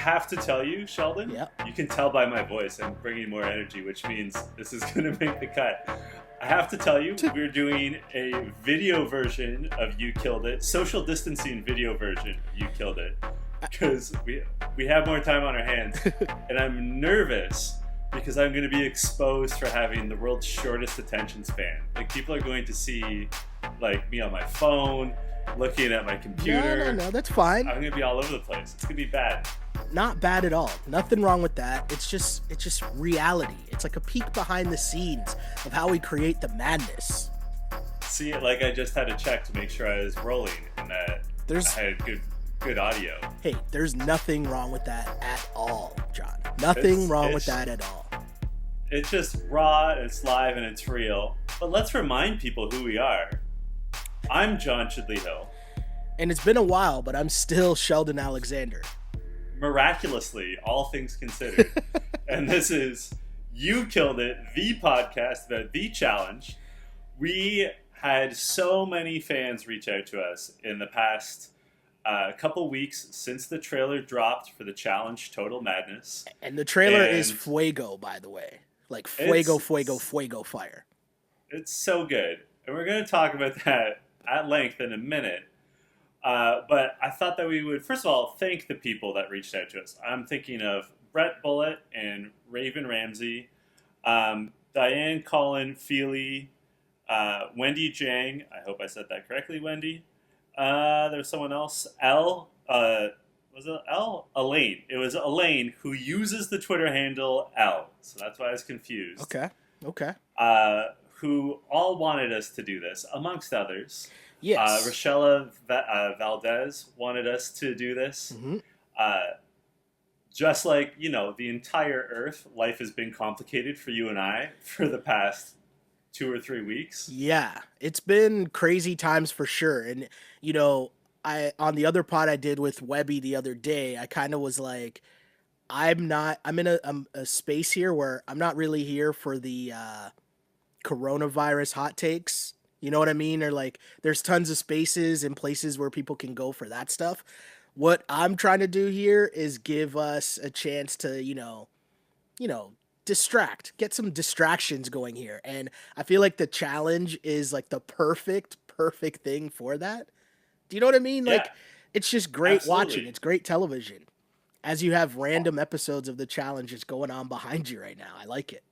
have to tell you, Sheldon, Yeah. you can tell by my voice I'm bringing more energy, which means this is going to make the cut. I have to tell you, we're doing a video version of You Killed It, social distancing video version of You Killed It, because we have more time on our hands, and I'm nervous because I'm going to be exposed for having the world's shortest attention span. Like, people are going to see, like, me on my phone, looking at my computer. No, that's fine. I'm going to be all over the place. It's going to be bad. Not bad at all. Nothing wrong with that. It's just reality. It's like a peek behind the scenes of how we create the madness. See, like, I just had to check to make sure I was rolling and that I had good audio. Hey, there's nothing wrong with that at all, John. Nothing wrong with that at all. It's just raw, it's live, and it's real. But let's remind people who we are. I'm John Chidley Hill. And it's been a while, but I'm still Sheldon Alexander. Miraculously, all things considered. And this is You Killed It, the podcast about the challenge. We had so many fans reach out to us in the past couple weeks since the trailer dropped for the challenge Total Madness. And the trailer is fuego, by the way. Like fuego fire. It's so good. And we're going to talk about that at length in a minute. But I thought that we would, first of all, thank the people that reached out to us. I'm thinking of Brett Bullitt and Raven Ramsey, Diane Collin Feely, Wendy Jang. I hope I said that correctly, Wendy. There's someone else. Was it L? Elaine. It was Elaine who uses the Twitter handle L. So that's why I was confused. Okay. Who all wanted us to do this, amongst others. Yes. Rochella Valdez wanted us to do this. Mm-hmm. Just like, the entire Earth, life has been complicated for you and I for the past 2 or 3 weeks. Yeah, it's been crazy times for sure. And, on the other pod I did with Webby the other day, I kind of was like, I'm in a space here where I'm not really here for the coronavirus hot takes. You know what I mean? Or like, there's tons of spaces and places where people can go for that stuff. What I'm trying to do here is give us a chance to, get some distractions going here. And I feel like the challenge is like the perfect thing for that. Do you know what I mean? Yeah, like, it's just great absolutely. watching. It's great television. As you have random episodes of the challenge just going on behind you right now. I like it.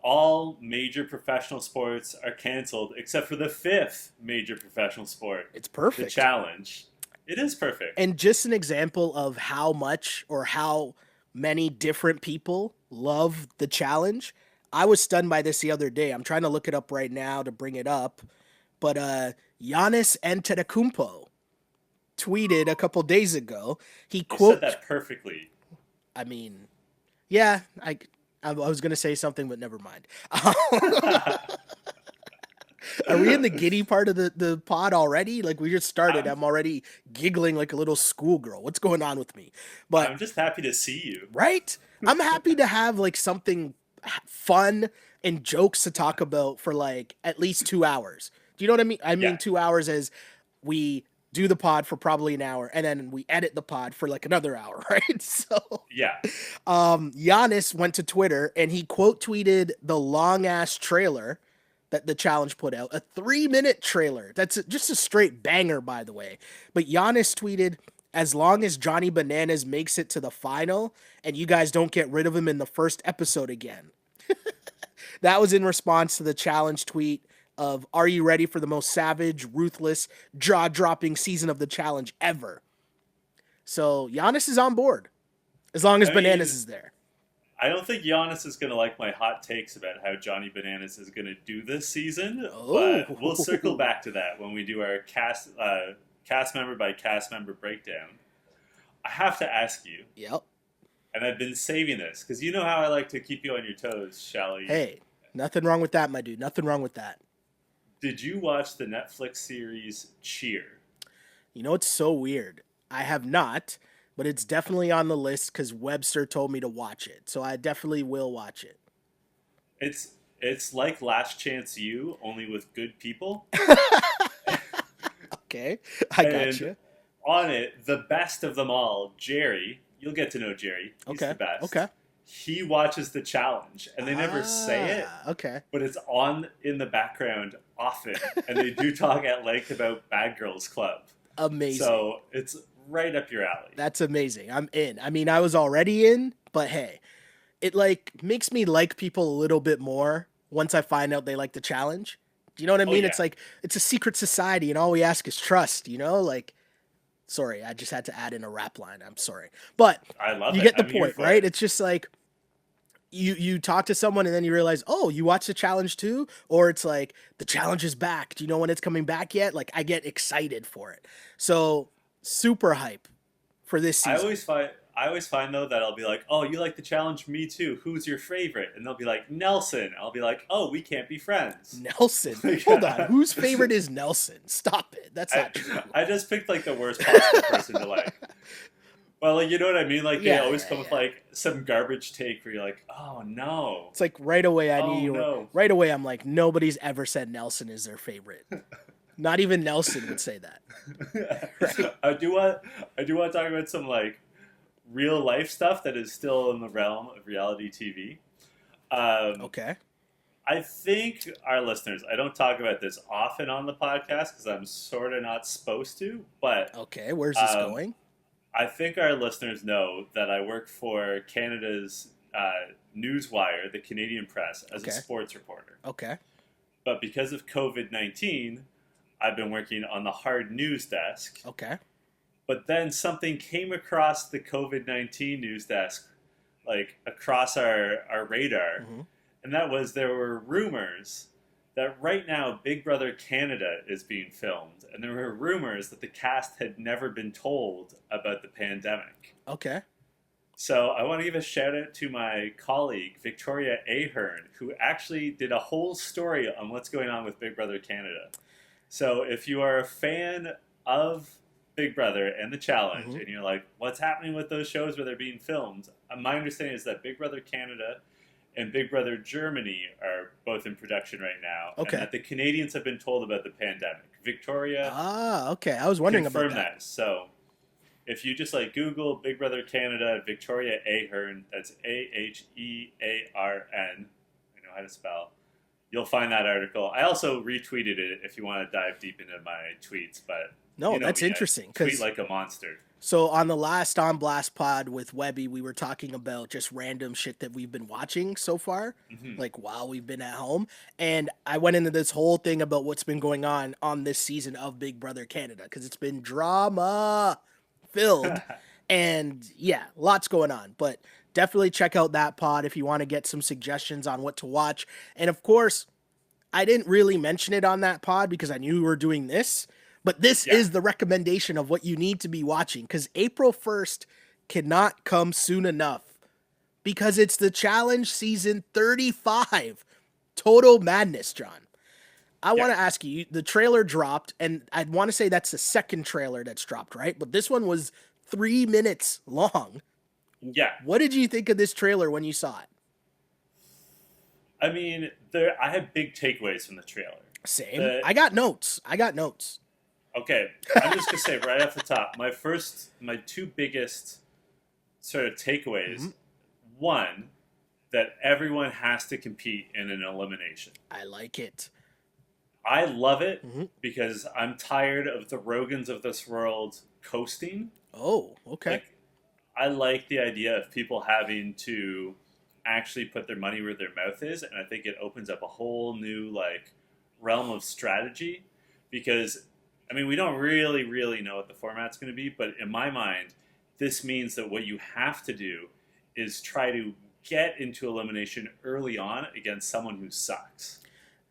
All major professional sports are canceled except for the 5th major professional sport. It's perfect. The challenge. It is perfect. And just an example of how much or how many different people love the challenge. I was stunned by this the other day. I'm trying to look it up right now to bring it up. But Giannis Antetokounmpo tweeted a couple days ago. You said that perfectly. I mean, yeah, I was going to say something, but never mind. Are we in the giddy part of the pod already? Like, we just started. I'm already giggling like a little schoolgirl. What's going on with me? But I'm just happy to see you. Right? I'm happy to have like something fun and jokes to talk about for like at least 2 hours. Do you know what I mean? I mean, 2 hours as we do the pod for probably an hour, and then we edit the pod for like another hour, right? So yeah. Giannis went to Twitter and he quote tweeted the long ass trailer that the challenge put out, a 3-minute trailer. That's just a straight banger, by the way. But Giannis tweeted, "As long as Johnny Bananas makes it to the final and you guys don't get rid of him in the first episode again." That was in response to the challenge tweet of, "Are you ready for the most savage, ruthless, jaw-dropping season of the challenge ever?" So Giannis is on board, as long as Bananas is there. I don't think Giannis is going to like my hot takes about how Johnny Bananas is going to do this season, but we'll circle back to that when we do our cast member by cast member breakdown. I have to ask you. Yep. And I've been saving this, because you know how I like to keep you on your toes, Shally. Hey, nothing wrong with that, my dude. Nothing wrong with that. Did you watch the Netflix series Cheer? You know, it's so weird. I have not, but it's definitely on the list because Webster told me to watch it. So I definitely will watch it. It's like Last Chance U, only with good people. Okay, I gotcha. On it, the best of them all, Jerry, you'll get to know Jerry. He's Okay. the best. Okay. He watches the challenge, and they never say it, Okay. but it's on in the background often, and they do talk at length about Bad Girls Club. Amazing. So it's right up your alley. That's amazing. I'm in. I mean, I was already in, but hey, it like makes me like people a little bit more once I find out they like the challenge. Do you know what I mean? Yeah. It's like it's a secret society and all we ask is trust, you know? Like sorry, I just had to add in a rap line. I'm sorry. But I love you it. get the I'm here point, for right? it. It's just like you talk to someone and then you realize, "Oh, you watched the challenge too?" Or it's like, "The challenge is back. Do you know when it's coming back yet?" Like I get excited for it. So, super hype for this I season. always find though that I'll be like, "Oh, you like the challenge? Me too. Who's your favorite?" And they'll be like, "Nelson." I'll be like, "Oh, we can't be friends." Nelson. Hold on. Whose favorite is Nelson? Stop it. That's I, not true. I just picked like the worst possible person to like. Well, like you know what I mean? Like they Yeah, always yeah, come with yeah. like some garbage take where you're like, "Oh no." It's like right away Oh need no. right away I'm like nobody's ever said Nelson is their favorite. Not even Nelson would say that. Right. I do want to talk about some like real life stuff that is still in the realm of reality TV. Okay. I think our listeners, I don't talk about this often on the podcast because I'm sort of not supposed to, but Okay, where's this um, going? I think our listeners know that I work for Canada's Newswire, the Canadian press, as Okay. a sports reporter. Okay. But because of COVID-19, I've been working on the hard news desk. Okay. But then something came across the COVID-19 news desk, like across our radar, Mhm. and that was there were rumors that right now Big Brother Canada is being filmed, and there were rumors that the cast had never been told about the pandemic. Okay. So I want to give a shout out to my colleague Victoria Ahern, who actually did a whole story on what's going on with Big Brother Canada. So if you are a fan of Big Brother and the Challenge, Mhm. and you're like, what's happening with those shows where they're being filmed? My understanding is that Big Brother Canada and Big Brother Germany are both in production right now, Okay. and that the Canadians have been told about the pandemic. Victoria Okay. I was wondering about confirmed that. that. So if you just like Google Big Brother Canada, Victoria Ahern, that's Ahearn. I know how to spell. You'll find that article. I also retweeted it if you want to dive deep into my tweets, but No, you know that's me, I interesting tweet because like a monster. so on the last On Blast pod with Webby, we were talking about just random shit that we've been watching so far, Hmm. like while we've been at home. And I went into this whole thing about what's been going on this season of Big Brother Canada because it's been drama filled. And yeah, lots going on. But definitely check out that pod if you want to get some suggestions on what to watch. And of course, I didn't really mention it on that pod because I knew we were doing this, but this Yeah. is the recommendation of what you need to be watching because April 1st cannot come soon enough because it's the challenge season 35. Total madness, John. I want Yeah. to ask you, the trailer dropped, and I want to say that's the second trailer that's dropped, right? But this one was 3 minutes long. Yeah. What did you think of this trailer when you saw it? I mean, I have big takeaways from the trailer. Same. I got notes. Okay, I'm just gonna say right off the top, my two biggest sort of takeaways. Mhm. One, that everyone has to compete in an elimination. I like it. I love it Mhm. because I'm tired of the Rogans of this world coasting. Oh, okay. Like, I like the idea of people having to actually put their money where their mouth is, and I think it opens up a whole new like realm of strategy. Because, I mean, we don't really know what the format's going to be, but in my mind, this means that what you have to do is try to get into elimination early on against someone who sucks.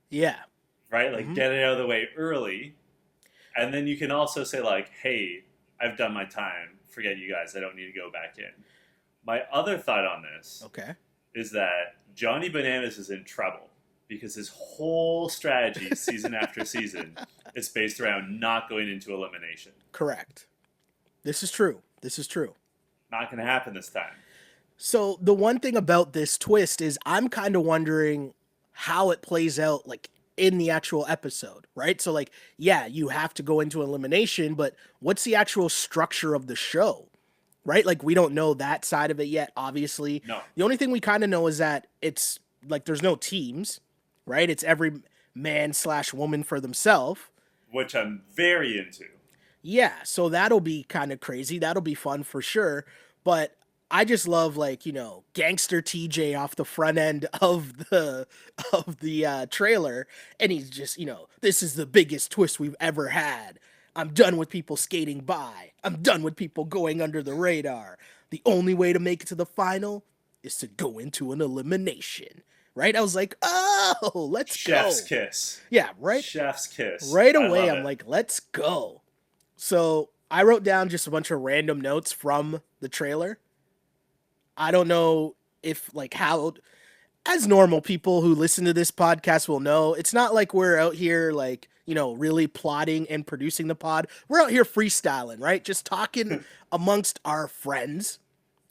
Yeah. Right? Like, Mhm. get it out of the way early. And then you can also say, like, hey, I've done my time. Forget you guys. I don't need to go back in. My other thought on this Okay. is that Johnny Bananas is in trouble because his whole strategy, season after season, is based around not going into elimination. Correct. This is true. Not going to happen this time. So the one thing about this twist is I'm kind of wondering how it plays out like in the actual episode, right? So like, yeah, you have to go into elimination, but what's the actual structure of the show? right? Like we don't know that side of it yet, obviously. No, The only thing we kind of know is that it's like there's no teams, right? It's every man slash woman for themselves. which I'm very into. Yeah, so that'll be kind of crazy. That'll be fun for sure. But I just love like, gangster TJ off the front end of the trailer, and he's just, this is the biggest twist we've ever had. I'm done with people skating by. I'm done with people going under the radar. The only way to make it to the final is to go into an elimination. Right? I was like, "Oh, let's Chef's go." kiss. Yeah, right? Chef's kiss. Right I away love I'm it. like, "Let's go." So I wrote down just a bunch of random notes from the trailer. I don't know if like how as normal people who listen to this podcast will know, it's not like we're out here like, really plotting and producing the pod. We're out here freestyling, right? Just talking amongst our friends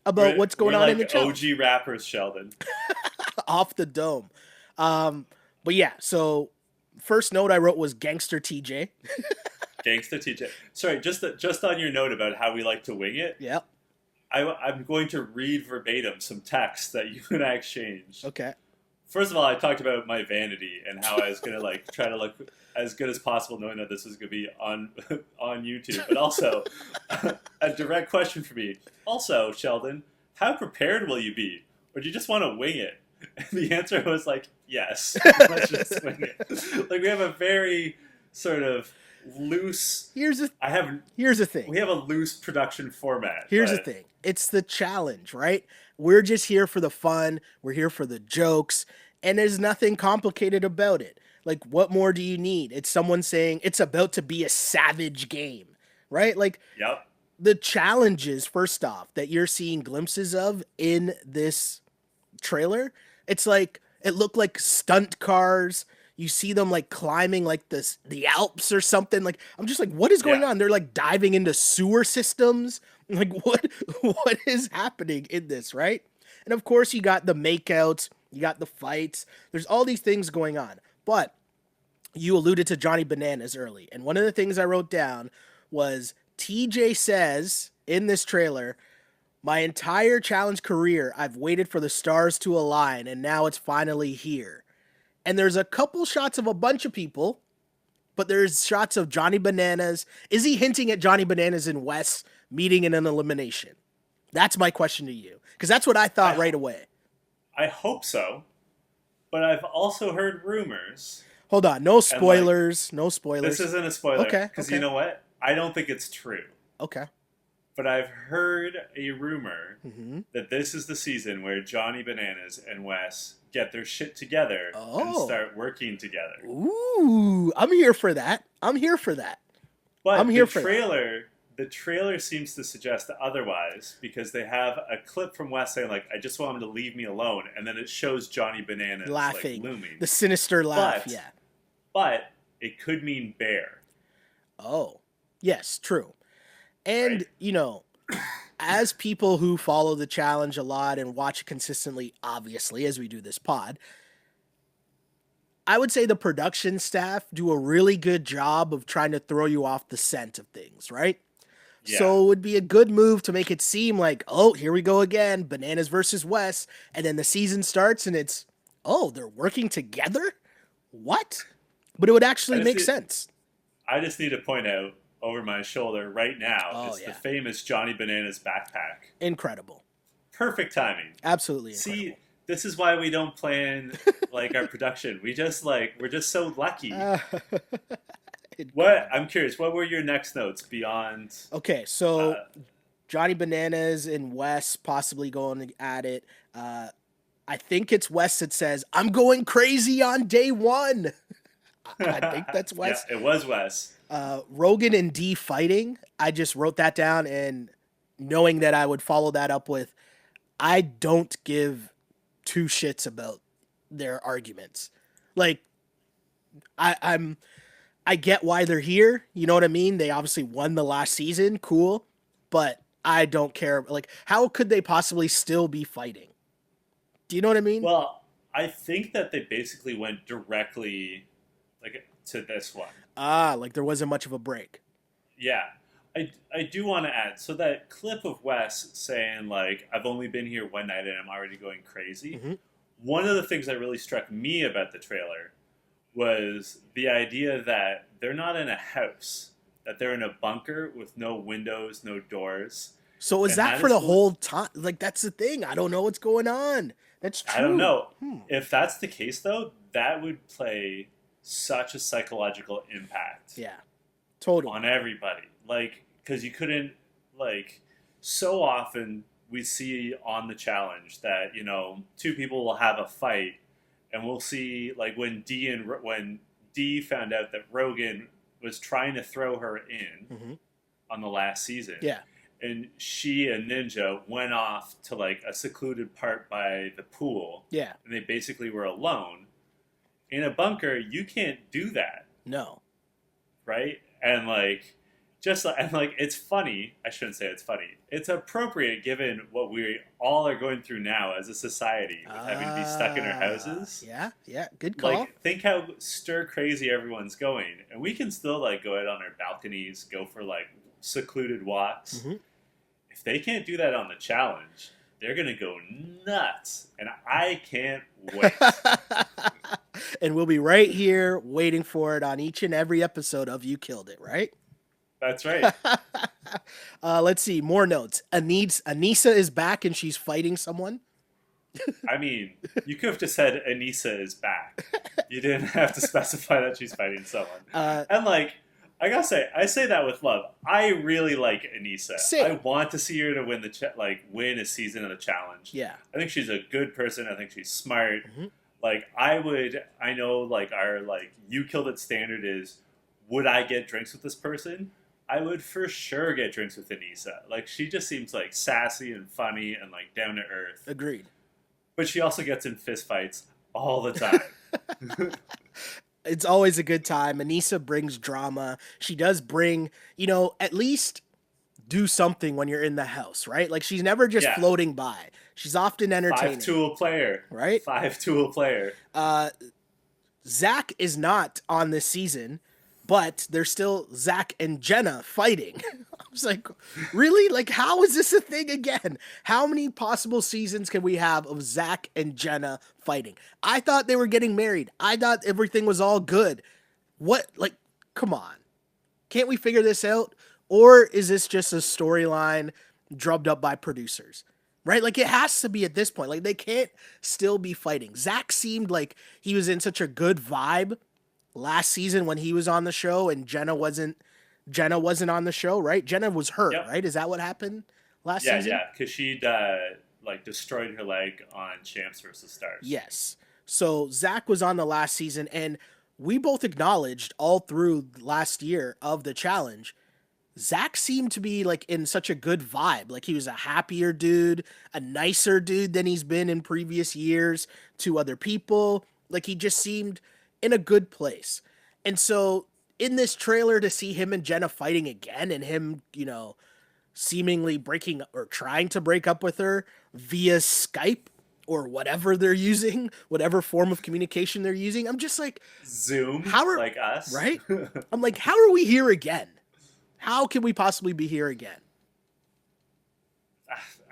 about what's We're going on in the like challenge OG rappers, Sheldon. off the dome. Um, but yeah, so first note I wrote was gangster TJ. Gangsta TJ. Sorry, just on your note about how we like to wing it, Yep. I'm going to read verbatim some text that you and I exchanged. Okay. First of all, I talked about my vanity and how I was gonna like try to look as good as possible, knowing that this was gonna be on on YouTube. But also, a direct question for me. Also, Sheldon, how prepared will you be, or do you just want to wing it? And the answer was like, yes. Let's just wing it. Like we have a very sort of loose. Here's the I have. here's the thing. We have a loose production format. Here's the but thing. It's the challenge, right? We're just here for the fun. We're here for the jokes. And there's nothing complicated about it. Like, what more do you need? It's someone saying it's about to be a savage game, right? Like, Yep. the challenges, first off, that you're seeing glimpses of in this trailer, it's like, it looked like stunt cars. You see them like climbing like the Alps or something. Like I'm just like, what is going Yeah. on? They're like diving into sewer systems. Like what is happening in this, right? And of course you got the makeouts, you got the fights. There's all these things going on. But you alluded to Johnny Bananas early. And one of the things I wrote down was TJ says in this trailer, my entire challenge career, I've waited for the stars to align, and now it's finally here. And there's a couple shots of a bunch of people, but there's shots of Johnny Bananas. Is he hinting at Johnny Bananas and Wes meeting in an elimination? That's my question to you. Because that's what I thought right away. I hope so, but I've also heard rumors. Hold on. No spoilers. No spoilers. This isn't a spoiler. Okay, Because okay. you know what? I don't think it's true. Okay. But I've heard a rumor Mm-hmm. that this is the season where Johnny Bananas and Wes get their shit together and Oh. start working together. Ooh, I'm here for that. I'm here for that. But I'm here for that. the trailer seems to suggest otherwise because they have a clip from Wes saying like, "I just want him to leave me alone," and then it shows Johnny Bananas Laughing. like, looming. The sinister laugh, But- yeah. But it could mean bear. Oh, yes, true. And, Right. As people who follow the challenge a lot and watch it consistently, obviously, as we do this pod, I would say the production staff do a really good job of trying to throw you off the scent of things, right? Yeah. So it would be a good move to make it seem like, oh, here we go again, Bananas versus Wes, and then the season starts and it's, oh, they're working together? What? But it would actually make sense. I just need to point out over my shoulder right now Oh, is yeah. the famous Johnny Bananas backpack. Incredible. Perfect timing. Absolutely incredible. See, this is why we don't plan like our production. We're just so lucky. What I'm curious, what were your next notes beyond Okay, so Johnny Bananas and Wes possibly going at it. I think it's Wes that says, I'm going crazy on day one. I think that's Wes. Yeah, it was Wes. Rogan and D fighting. I just wrote that down and knowing that I would follow that up with, I don't give two shits about their arguments. Like, I get why they're here. You know what I mean? They obviously won the last season. Cool. But I don't care. Like, how could they possibly still be fighting? Do you know what I mean? Well, I think that they basically went directly like to this one. Like there wasn't much of a break. Yeah. I do want to add, so that clip of Wes saying like I've only been here one night and I'm already going crazy. Hmm. One of the things that really struck me about the trailer was the idea that they're not in a house, that they're in a bunker with no windows, no doors, So is and that that for is the going. whole time? Like that's the thing. I don't know what's going on. That's I don't true. know if that's the case though. That would play such a psychological impact Yeah, totally. on everybody. Like, because you couldn't, like, so often we see on the challenge that, two people will have a fight, and we'll see, like, when Dee found out that Rogan was trying to throw her in Hmm. on the last season, Yeah, and she and Ninja went off to, like, a secluded part by the pool, yeah. and they basically were alone. In a bunker, you can't do that, No. right? And like it's funny. I shouldn't say it's funny. It's appropriate given what we all are going through now as a society with having to be stuck in our houses. Yeah, yeah. Good call. Like, think how stir crazy everyone's going, and we can still like go out on our balconies, go for like secluded walks. Hmm. If they can't do that on the challenge, they're gonna go nuts, and I can't wait. And we'll be right here waiting for it on each and every episode of You Killed It, right? That's right. Let's see. More notes. Anissa is back and she's fighting someone. I mean, you could have just said Anissa is back. You didn't have to specify that she's fighting someone. Uh, And like, I gotta say, I say that with love. I really like Anissa. Same. I want to see her to win win a season of the challenge. yeah. I think she's a good person. I think she's smart. Hmm. Like, I know like our like you killed it standard is, would I get drinks with this person? I would for sure get drinks with Anissa. Like, she just seems like sassy and funny and like down to earth. Agreed. But she also gets in fistfights all the time. It's always a good time. Anissa brings drama. She does bring, at least do something when you're in the house, right? Like she's never just Yeah. floating by. She's often entertaining. 5-tool player. Right? 5-tool player. Zach is not on this season, but there's still Zach and Jenna fighting. I was like, really? Like, how is this a thing again? How many possible seasons can we have of Zach and Jenna fighting? I thought they were getting married. I thought everything was all good. What? Like, come on. Can't we figure this out? Or is this just a storyline drubbed up by producers? Right? Like, it has to be at this point. Like, they can't still be fighting. Zach seemed like he was in such a good vibe last season when he was on the show, and Jenna wasn't on the show, right? Jenna was hurt, Yep. right? Is that what happened last Yeah, season? yeah, because she'd like destroyed her leg on Champs versus Stars. Yes. So Zach was on the last season, and we both acknowledged all through last year of the challenge, Zach seemed to be like in such a good vibe. Like he was a happier dude, a nicer dude than he's been in previous years to other people. Like he just seemed in a good place. And so in this trailer to see him and Jenna fighting again and him, seemingly breaking or trying to break up with her via Skype or whatever they're using, whatever form of communication they're using. I'm just like, Zoom, like us. right? I'm like, how are we here again? How can we possibly be here again?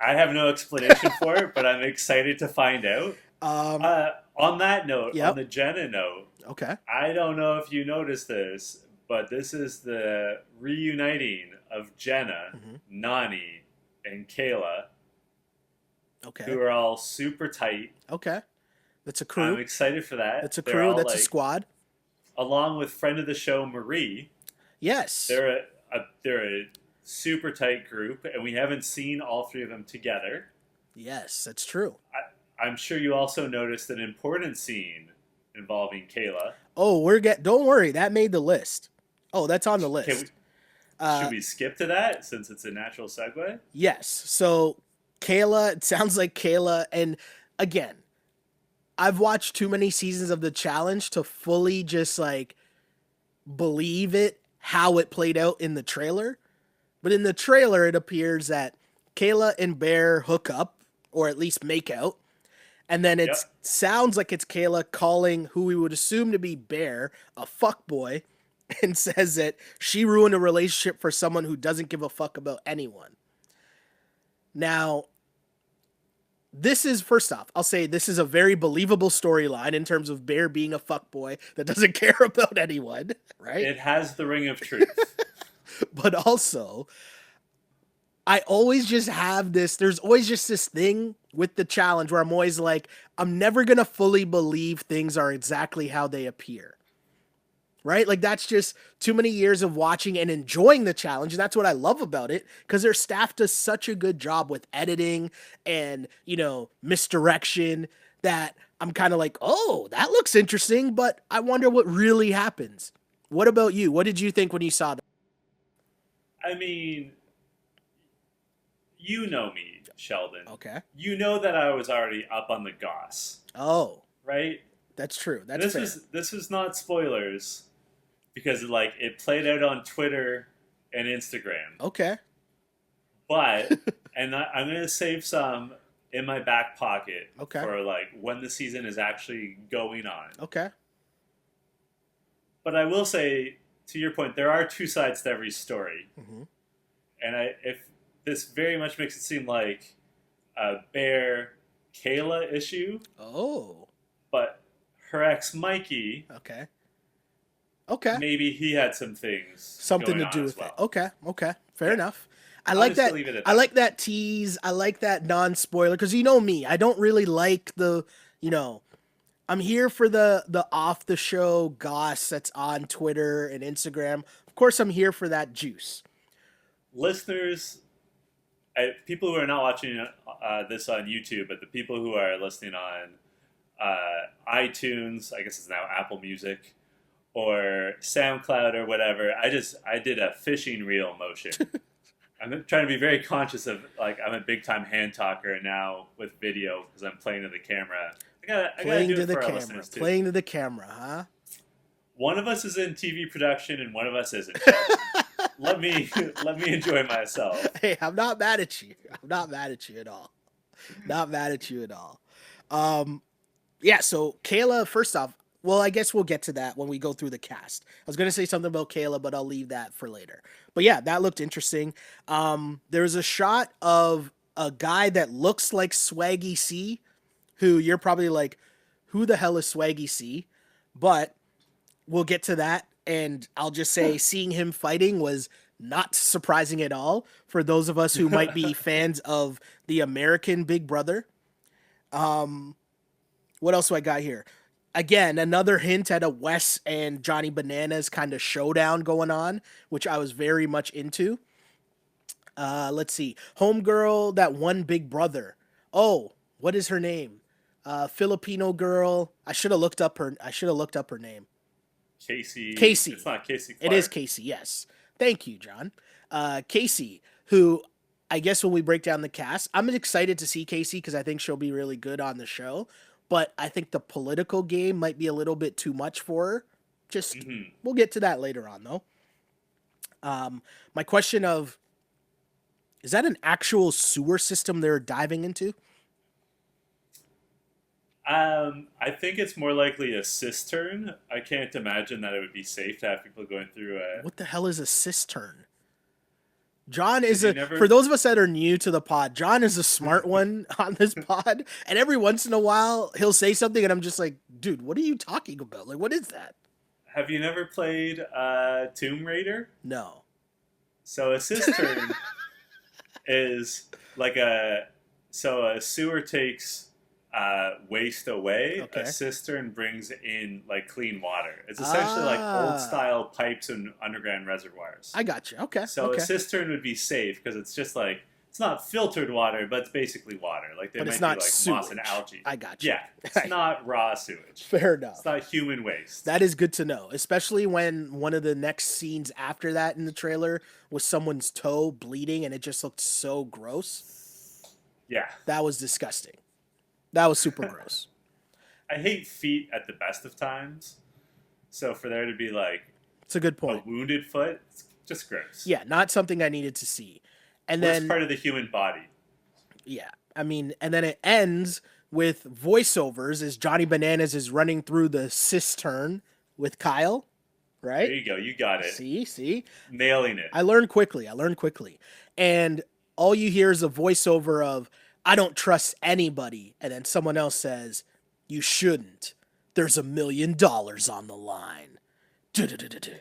I have no explanation for it, but I'm excited to find out. On that note, Yep. on the Jenna note, Okay. I don't know if you noticed this, but this is the reuniting of Jenna, Mhm. Nani, and Kayla, Okay. who are all super tight. Okay. That's a I'm crew. excited for that. That's a They're crew. all, That's a like, squad. along with friend of the show Marie. Yes. They're a super tight group, and we haven't seen all three of them together. Yes, that's true. I'm sure you also noticed an important scene involving Kayla. Oh, don't worry, that made the list. Oh, that's on the list. Should we skip to that since it's a natural segue? Yes. So Kayla, it sounds like Kayla, and again, I've watched too many seasons of the challenge to fully just like believe it how it played out in the trailer. But in the trailer, it appears that Kayla and Bear hook up, or at least make out. And then it sounds like it's Kayla calling who we would assume to be Bear a fuckboy and says that she ruined a relationship for someone who doesn't give a fuck about anyone. Now, this is, first off, I'll say this is a very believable storyline in terms of Bear being a fuckboy that doesn't care about anyone, right? It has the ring of truth. But also, I always just have this, there's always just this thing with the challenge where I'm always like, I'm never going to fully believe things are exactly how they appear. Right? Like, that's just too many years of watching and enjoying the challenge. And that's what I love about it, because their staff does such a good job with editing and, misdirection, that I'm kind of like, oh, that looks interesting, but I wonder what really happens. What about you? What did you think when you saw that? I mean, you know me, Sheldon. Okay. You know that I was already up on the goss, Oh, right? that's true. That's this fair. this was not spoilers, because it played out on Twitter and Instagram. Okay. But and I'm gonna save some in my back pocket Okay. for when the season is actually going on. Okay. But I will say, to your point, there are two sides to every story, Mm-hmm. and if this very much makes it seem like a Bear Kayla issue, Oh. but her ex Mikey, Okay. Okay. maybe he had some things Something going to on do as with well. it. Okay. Okay. Fair Yeah. enough. I I'll like just that. leave it at I that. like that tease. I like that non-spoiler, because you know me. I don't really like the, I'm here for the off the show goss that's on Twitter and Instagram. Of course, I'm here for that juice. Listeners, people who are not watching this on YouTube, but the people who are listening on iTunes, I guess it's now Apple Music, or SoundCloud or whatever, I did a fishing reel motion. I'm trying to be very conscious of, I'm a big time hand talker, and now with video, because I'm playing to the camera. I gotta do it for our listeners too. Playing to the camera, huh? One of us is in TV production, and one of us isn't. let me enjoy myself. Hey, I'm not mad at you. I'm not mad at you at all. Not mad at you at all. Yeah, so Kayla, first off, well, I guess we'll get to that when we go through the cast. I was going to say something about Kayla, but I'll leave that for later. But yeah, that looked interesting. There's a shot of a guy that looks like Swaggy C, who you're probably like, who the hell is Swaggy C? But we'll get to that. And I'll just say seeing him fighting was not surprising at all for those of us who might be fans of the American Big Brother. What else do I got here? Again, another hint at a Wes and Johnny Bananas kind of showdown going on, which I was very much into. Let's see. Homegirl that won Big Brother. Oh, what is her name? Filipino girl. I should have looked up her name. Casey. Casey. It's not Casey Clark. It is Casey, yes. Thank you, John. Casey, who I guess when we break down the cast, I'm excited to see Casey because I think she'll be really good on the show. But I think the political game might be a little bit too much for her. We'll get to that later on, though. My question of, is that an actual sewer system they're diving into? I think it's more likely a cistern. I can't imagine that it would be safe to have people going through a... What the hell is a cistern? John is for those of us that are new to the pod, John is a smart one on this pod. And every once in a while, he'll say something and I'm just like, dude, what are you talking about? Like, what is that? Have you never played Tomb Raider? No. So a cistern is a sewer takes waste away. Okay. A cistern brings in clean water. It's essentially old style pipes and underground reservoirs. I got you. Okay. So okay. a cistern would be safe because it's just it's not filtered water, but it's basically water. But it's not be moss and algae. I got you. Yeah, it's not raw sewage. Fair enough. It's not human waste. That is good to know, especially when one of the next scenes after that in the trailer was someone's toe bleeding and it just looked so gross. Yeah. That was disgusting. That was super gross. I hate feet at the best of times. So for there to be it's a good point. A wounded foot, it's just gross. Yeah, not something I needed to see. And Worst then part of the human body. Yeah. I mean, and then it ends with voiceovers as Johnny Bananas is running through the cistern with Kyle. There right? you go. You got it. See, Nailing it. I learned quickly. And all you hear is a voiceover of, I don't trust anybody. And then someone else says, you shouldn't. There's $1 million on the line. Du-du-du-du-du.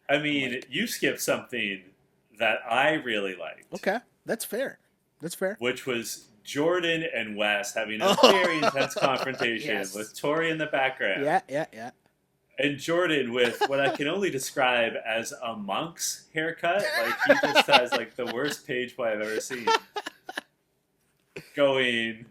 I I'm mean, like, you skipped something that I really liked, okay, that's fair. That's fair. which was Jordan and Wes having a very intense Oh, confrontation yes. with Tori in the background. Yeah. And Jordan with what I can only describe as a monk's haircut. Like, he just has, like, the worst page play I've ever seen. Going,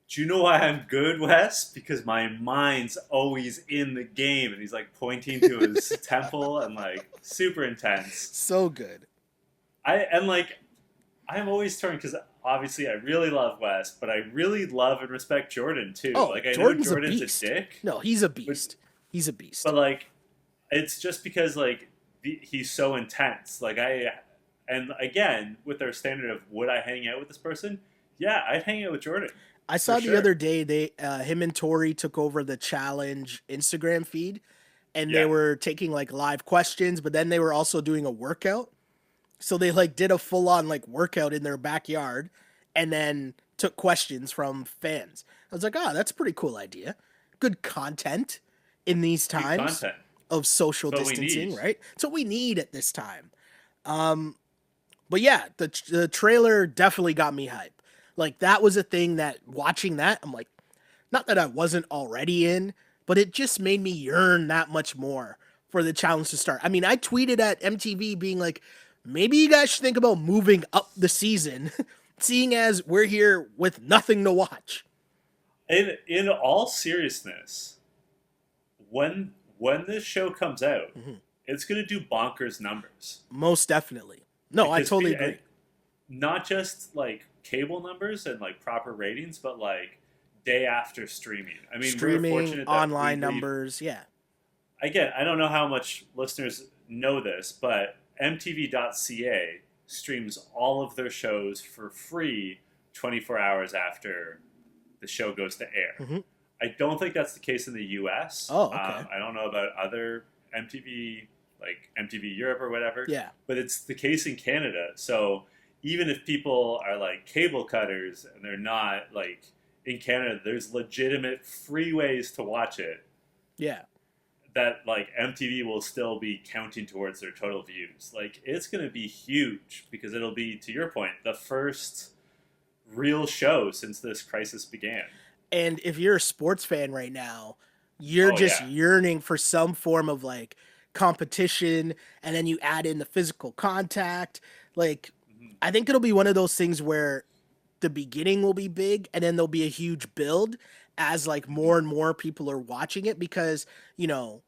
do you know why I'm good, Wes? Because my mind's always in the game. And he's, like, pointing to his temple and, like, super intense. So good. I'm always torn because obviously I really love Wes, but I really love and respect Jordan too. Oh, Like, I Jordan's know a Jordan's beast. a dick, No, he's a but beast. He's a beast. but like, it's just because like he's so intense. Like, and again with our standard of would I hang out with this person? Yeah, I'd hang out with Jordan I for saw the sure. other day him and Tori took over the challenge Instagram feed, and they Yeah, were taking like live questions, but then they were also doing a workout. So they like did a full on like workout in their backyard and then took questions from fans. I was like, oh, that's a pretty cool idea. Good content in these good times content. of social That's what we distancing, need. right? It's what we need at this time. Um, but yeah, the trailer definitely got me hype. Like that was a thing that watching that, I'm like, not that I wasn't already in, but it just made me yearn that much more for the challenge to start. I mean, I tweeted at MTV being like, maybe you guys should think about moving up the season, seeing as we're here with nothing to watch. In all seriousness, when this show comes out, Mhm. it's gonna do bonkers numbers Most definitely. No, I because totally agree. not just like cable numbers and like proper ratings, but like day after streaming. I mean, we're Streaming, fortunate that we online breathe. numbers, yeah. Again, I don't know how much listeners know this, but MTV.ca streams all of their shows for free 24 hours after the show goes to air. Hmm. I don't think that's the case in the US. Oh, okay. I don't know about other MTV, like MTV Europe or whatever, Yeah. but it's the case in Canada. So even if people are like cable cutters and they're not like in Canada, there's legitimate free ways to watch it Yeah. that like MTV will still be counting towards their total views. Like, it's going to be huge because it'll be, to your point, the first real show since this crisis began. And if you're a sports fan right now, you're Oh just yeah. yearning for some form of like competition, and then you add in the physical contact. Like, Mhm. I think it'll be one of those things where the beginning will be big and then there'll be a huge build as like more Mhm. and more people are watching it because, you know,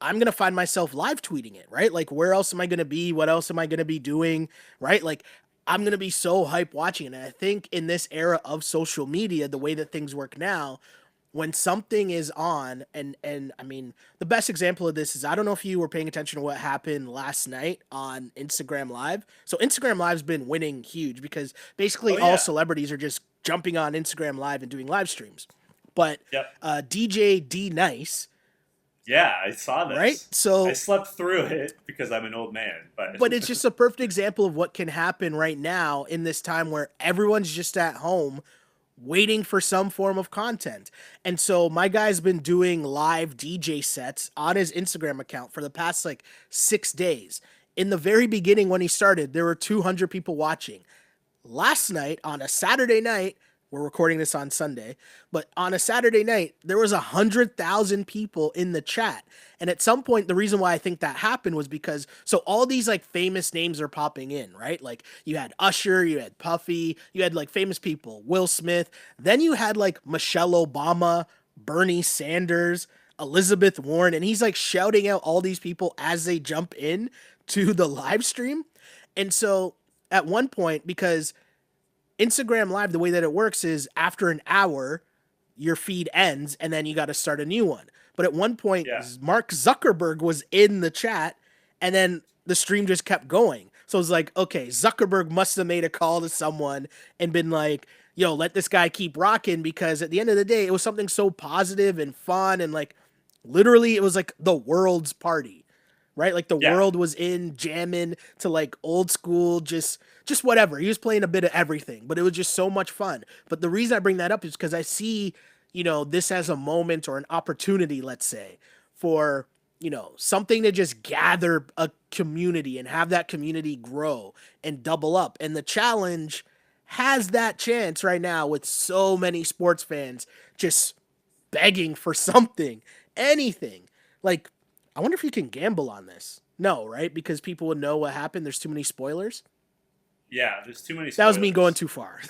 I'm going to find myself live tweeting it, right? Like, where else am I going to be? What else am I going to be doing? Right? Like, I'm going to be so hype watching it. And I think in this era of social media, the way that things work now, when something is on, and I mean, the best example of this is, I don't know if you were paying attention to what happened last night on Instagram Live. So Instagram Live's been winning huge because basically Oh all yeah. celebrities are just jumping on Instagram Live and doing live streams. But Yep. DJ D Nice, Yeah, I saw right? this. I So, slept through it because I'm an old man, but but it's just a perfect example of what can happen right now in this time where everyone's just at home waiting for some form of content. And so my guy's been doing live DJ sets on his Instagram account for the past like 6 days. In the very beginning when he started, there were 200 people watching. Last night on a Saturday night, we're recording this on Sunday, but on a Saturday night, there was 100,000 people in the chat. And at some point, the reason why I think that happened was because so all these like famous names are popping in, right? Like you had Usher, you had Puffy, you had like famous people, Will Smith. Then you had like Michelle Obama, Bernie Sanders, Elizabeth Warren, and he's like shouting out all these people as they jump in to the live stream. And so at one point, because Instagram Live, the way that it works is after an hour, your feed ends and then you got to start a new one. But at one point, yeah. Mark Zuckerberg was in the chat and then the stream just kept going. So it's like, okay, Zuckerberg must have made a call to someone and been like, yo, let this guy keep rocking because at the end of the day, it was something so positive and fun and like literally it was like the world's party. right? Like the Yeah, world was in jamming to like old school, just whatever. He was playing a bit of everything, but it was just so much fun. But the reason I bring that up is because I see, this as a moment or an opportunity, let's say, for something to just gather a community and have that community grow and double up. And the challenge has that chance right now with so many sports fans just begging for something, anything. Like, I wonder if you can gamble on this. No, right? Because people would know what happened. There's too many spoilers. yeah. There's too many That was me going spoilers. too far.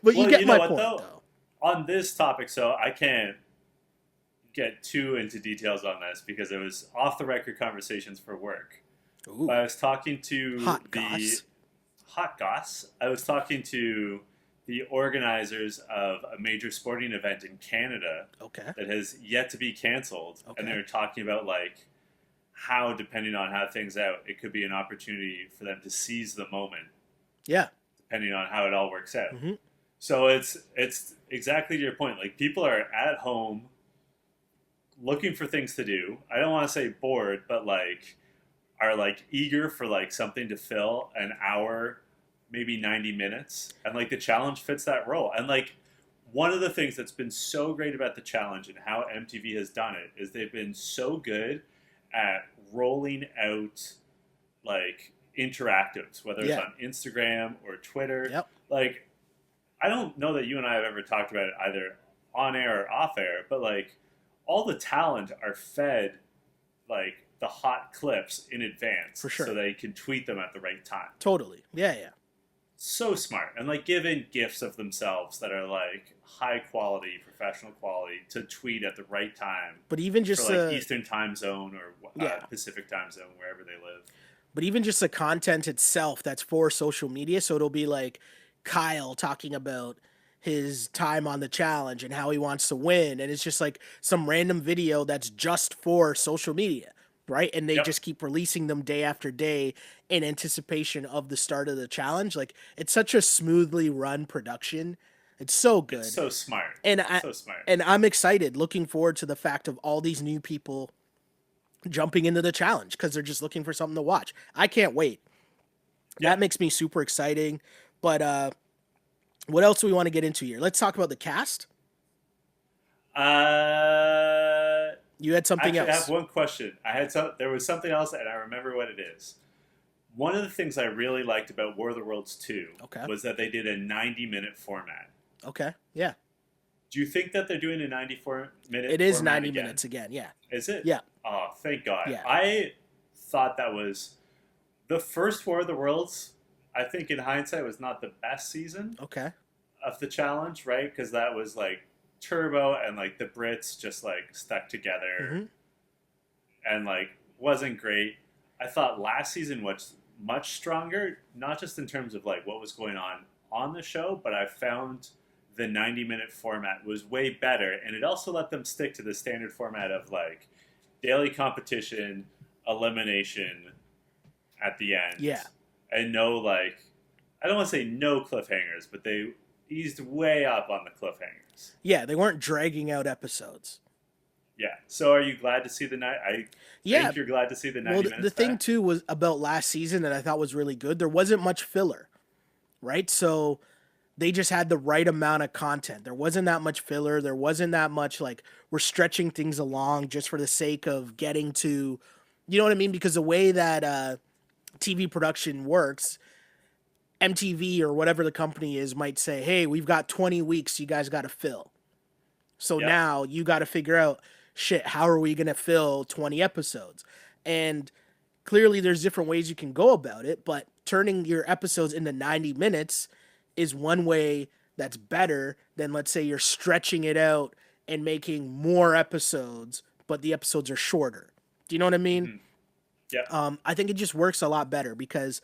But you Well, get you know my what point, though? though. On this topic, so I can't get too into details on this because it was off the record conversations for work. But Ooh, I was talking to hot the goss. hot goss. I was talking to the organizers of a major sporting event in Canada Okay. that has yet to be canceled, and they Okay. were talking about like how, depending on how things out, it could be an opportunity for them to seize the moment, Yeah. depending on how it all works out. Hmm. So it's exactly to your point. Like people are at home looking for things to do. I don't want to say bored, but like are like eager for like something to fill an hour, maybe 90 minutes. And like the challenge fits that role. And like one of the things that's been so great about the challenge and how MTV has done it is they've been so good at rolling out like interactives, whether it's Yeah. on Instagram or Twitter. Yep. Like I don't know that you and I have ever talked about it either on air or off air, but like all the talent are fed like the hot clips in advance For so sure. they can tweet them at the right time. Totally. Yeah. Yeah. So smart. And like giving gifts of themselves that are like high quality, professional quality to tweet at the right time But even for just like Eastern time zone or yeah. Pacific time zone, wherever they live. But even just the content itself that's for social media. So it'll be like Kyle talking about his time on the challenge and how he wants to win. And it's just like some random video that's just for social media, right? And they Yep. just keep releasing them day after day in anticipation of the start of the challenge. Like it's such a smoothly run production. It's so It's good. so smart. And It's I so smart. and I'm excited, looking forward to the fact of all these new people jumping into the challenge because they're just looking for something to watch. I can't wait. Yeah. That makes me super exciting. But what else do we want to get into here? Let's talk about the cast. Uh, You had something Actually, I have else. one question. There was something else, and I remember what it is. One of the things I really liked about War of the Worlds 2 Okay. was that they did a 90-minute format. Okay. Yeah. Do you think that they're doing a 94-minute It is format 90 again? minutes again. Yeah. Is it? Yeah. Oh, thank God. Yeah. I thought that was the first War of the Worlds. I think in hindsight was not the best season Okay. of the challenge, right? Because that was like Turbo and like the Brits just like stuck together Hmm. and like wasn't great. I thought last season was much stronger, not just in terms of like what was going on the show, but I found the 90-minute format was way better, and it also let them stick to the standard format of like daily competition, elimination at the end, Yeah. and no like I don't want to say no cliffhangers, but they eased way up on the cliffhangers. Yeah. They weren't dragging out episodes. Yeah. So are you glad to see the night? I Yeah. think you're glad to see the 90 Well, minutes the thing back. too was about last season that I thought was really good. There wasn't much filler, right? So they just had the right amount of content. There wasn't that much filler. There wasn't that much like we're stretching things along just for the sake of getting to, you know what I mean? Because the way that TV production works, MTV or whatever the company is might say, hey, we've got 20 weeks you guys got to fill. So Yep. now you got to figure out, shit, how are we going to fill 20 episodes? And clearly there's different ways you can go about it, but turning your episodes into 90 minutes is one way that's better than, let's say, you're stretching it out and making more episodes, but the episodes are shorter. Do you know what I mean? Hmm. Yep. I think it just works a lot better because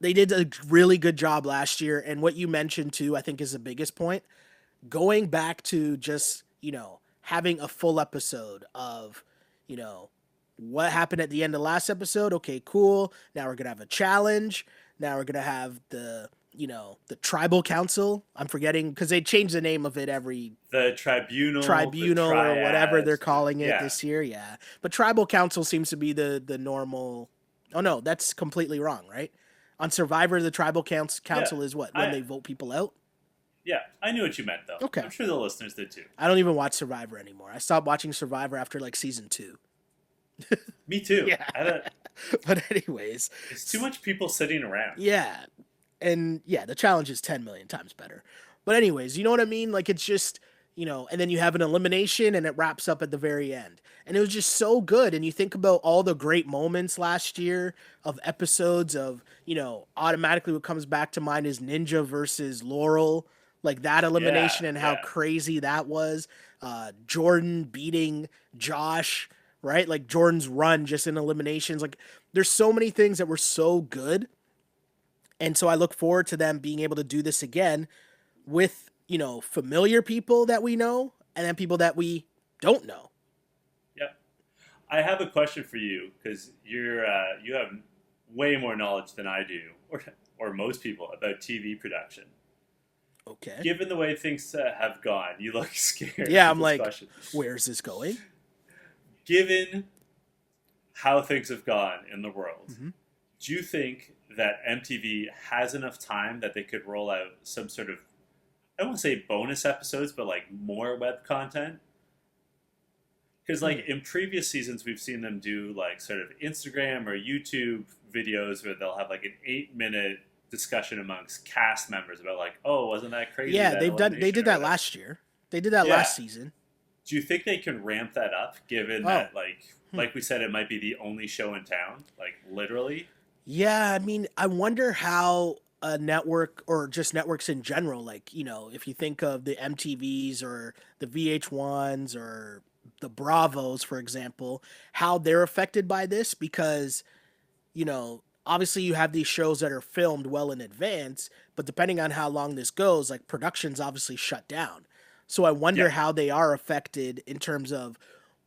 they did a really good job last year. And what you mentioned too, I think is the biggest point. Going back to just, having a full episode of, what happened at the end of last episode. Okay, cool. Now we're going to have a challenge. Now we're going to have the, the tribal council. I'm forgetting because they change the name of it every The tribunal, the tribunal or whatever they're triad. calling it Yeah, this year. Yeah, but tribal council seems to be the normal. Oh no, that's completely wrong, right? On Survivor, the tribal yeah. council is what when I they vote people out. Yeah, I knew what you meant though. Okay, I'm sure the listeners did too. I don't even watch Survivor anymore. I stopped watching Survivor after like season 2. Me too. Yeah, I don't, but anyways, it's too much people sitting around. yeah, and yeah, the challenge is 10 million times better. But anyways, you know what I mean? Like it's just, and then you have an elimination and it wraps up at the very end. And it was just so good. And you think about all the great moments last year of episodes of, automatically what comes back to mind is Ninja versus Laurel, like that Yeah, elimination and how yeah, crazy that was. Jordan beating Josh, right? Like Jordan's run just in eliminations. Like there's so many things that were so good. And so I look forward to them being able to do this again with, familiar people that we know and then people that we don't know. yeah. I have a question for you because you have way more knowledge than I do, or most people about TV production. Okay. Given the way things have gone, you look scared Yeah, with I'm this like, question. where's this going? Given how things have gone in the world, Mm-hmm. do you think that MTV has enough time that they could roll out some sort of, I don't want to say bonus episodes, but like more web content? Because like in previous seasons, we've seen them do like sort of Instagram or YouTube videos where they'll have like an 8-minute discussion amongst cast members about like, oh, wasn't that crazy? Yeah, That they elimination did or that whatever. last year. They did that Yeah. last season. Do you think they can ramp that up, given Oh. that like we said, it might be the only show in town, like literally? Yeah, I mean, I wonder how a network or just networks in general, like, if you think of the MTVs or the VH1s or the Bravos, for example, how they're affected by this because, obviously you have these shows that are filmed well in advance, but depending on how long this goes, like production's obviously shut down. So I wonder Yeah, how they are affected in terms of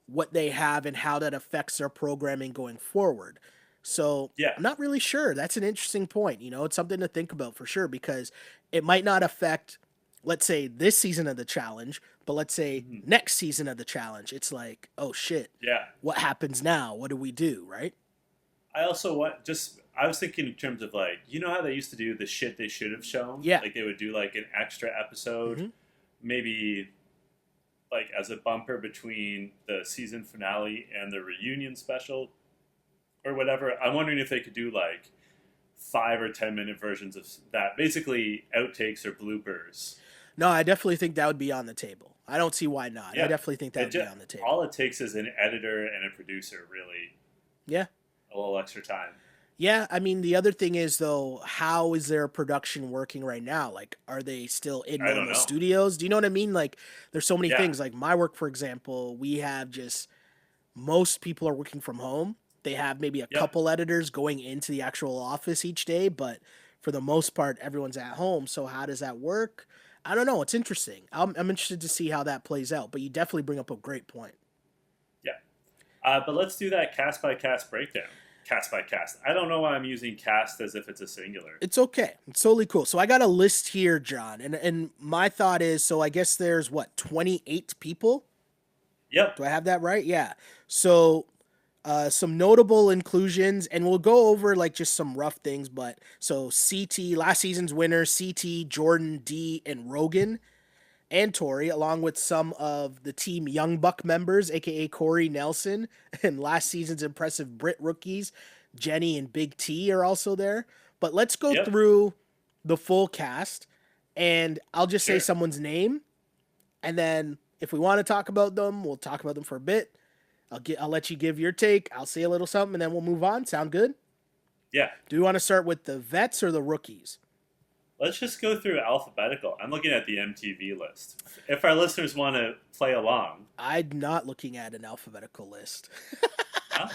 what they have and how that affects their programming going forward. So yeah, I'm not really sure. That's an interesting point. It's something to think about for sure because it might not affect, let's say, this season of the challenge, but let's say mhm, next season of the challenge. It's like, oh shit, yeah. what happens now? What do we do? Right? I also want just I was thinking in terms of like how they used to do the shit they should have shown. Yeah. Like they would do like an extra episode, Hmm. maybe like as a bumper between the season finale and the reunion special or whatever. I'm wondering if they could do like 5 or 10 minute versions of that, basically outtakes or bloopers. No, I definitely think that would be on the table. I don't see why not. I Yeah, definitely think that would be on the table. all it takes is an editor and a producer, really, Yeah. a little extra time. Yeah, I mean the other thing is though, how is their production working right now? Like, are they still in I don't normal know. studios? Do you know what I mean? Like, there's so many Yeah, things. Like my work, for example, we have just most people are working from home. They have maybe a yep, couple editors going into the actual office each day, but for the most part, everyone's at home. So how does that work? I don't know. It's interesting. I'm interested to see how that plays out. But you definitely bring up a great point. yeah. But let's do that cast by cast breakdown. Cast by cast. I don't know why I'm using cast as if it's a singular. It's okay. It's totally cool. So I got a list here, John, and my thought is, so I guess there's what 28 people. Yep. Do I have that right? Yeah. So some notable inclusions, and we'll go over like just some rough things. But so CT, last season's winner, CT, Jordan, D, and Rogan, and Tori, along with some of the Team Young Buck members, aka Corey Nelson, and last season's impressive Brit rookies, Jenny and Big T are also there. But let's go Yep. through the full cast, and I'll just say Sure. someone's name, and then if we want to talk about them, we'll talk about them for a bit. I'll let you give your take. I'll say a little something, and then we'll move on. Sound good? Yeah. Do you want to start with the vets or the rookies? Let's just go through alphabetical. I'm looking at the MTV list. If our listeners want to play along, I'm not looking at an alphabetical list. huh?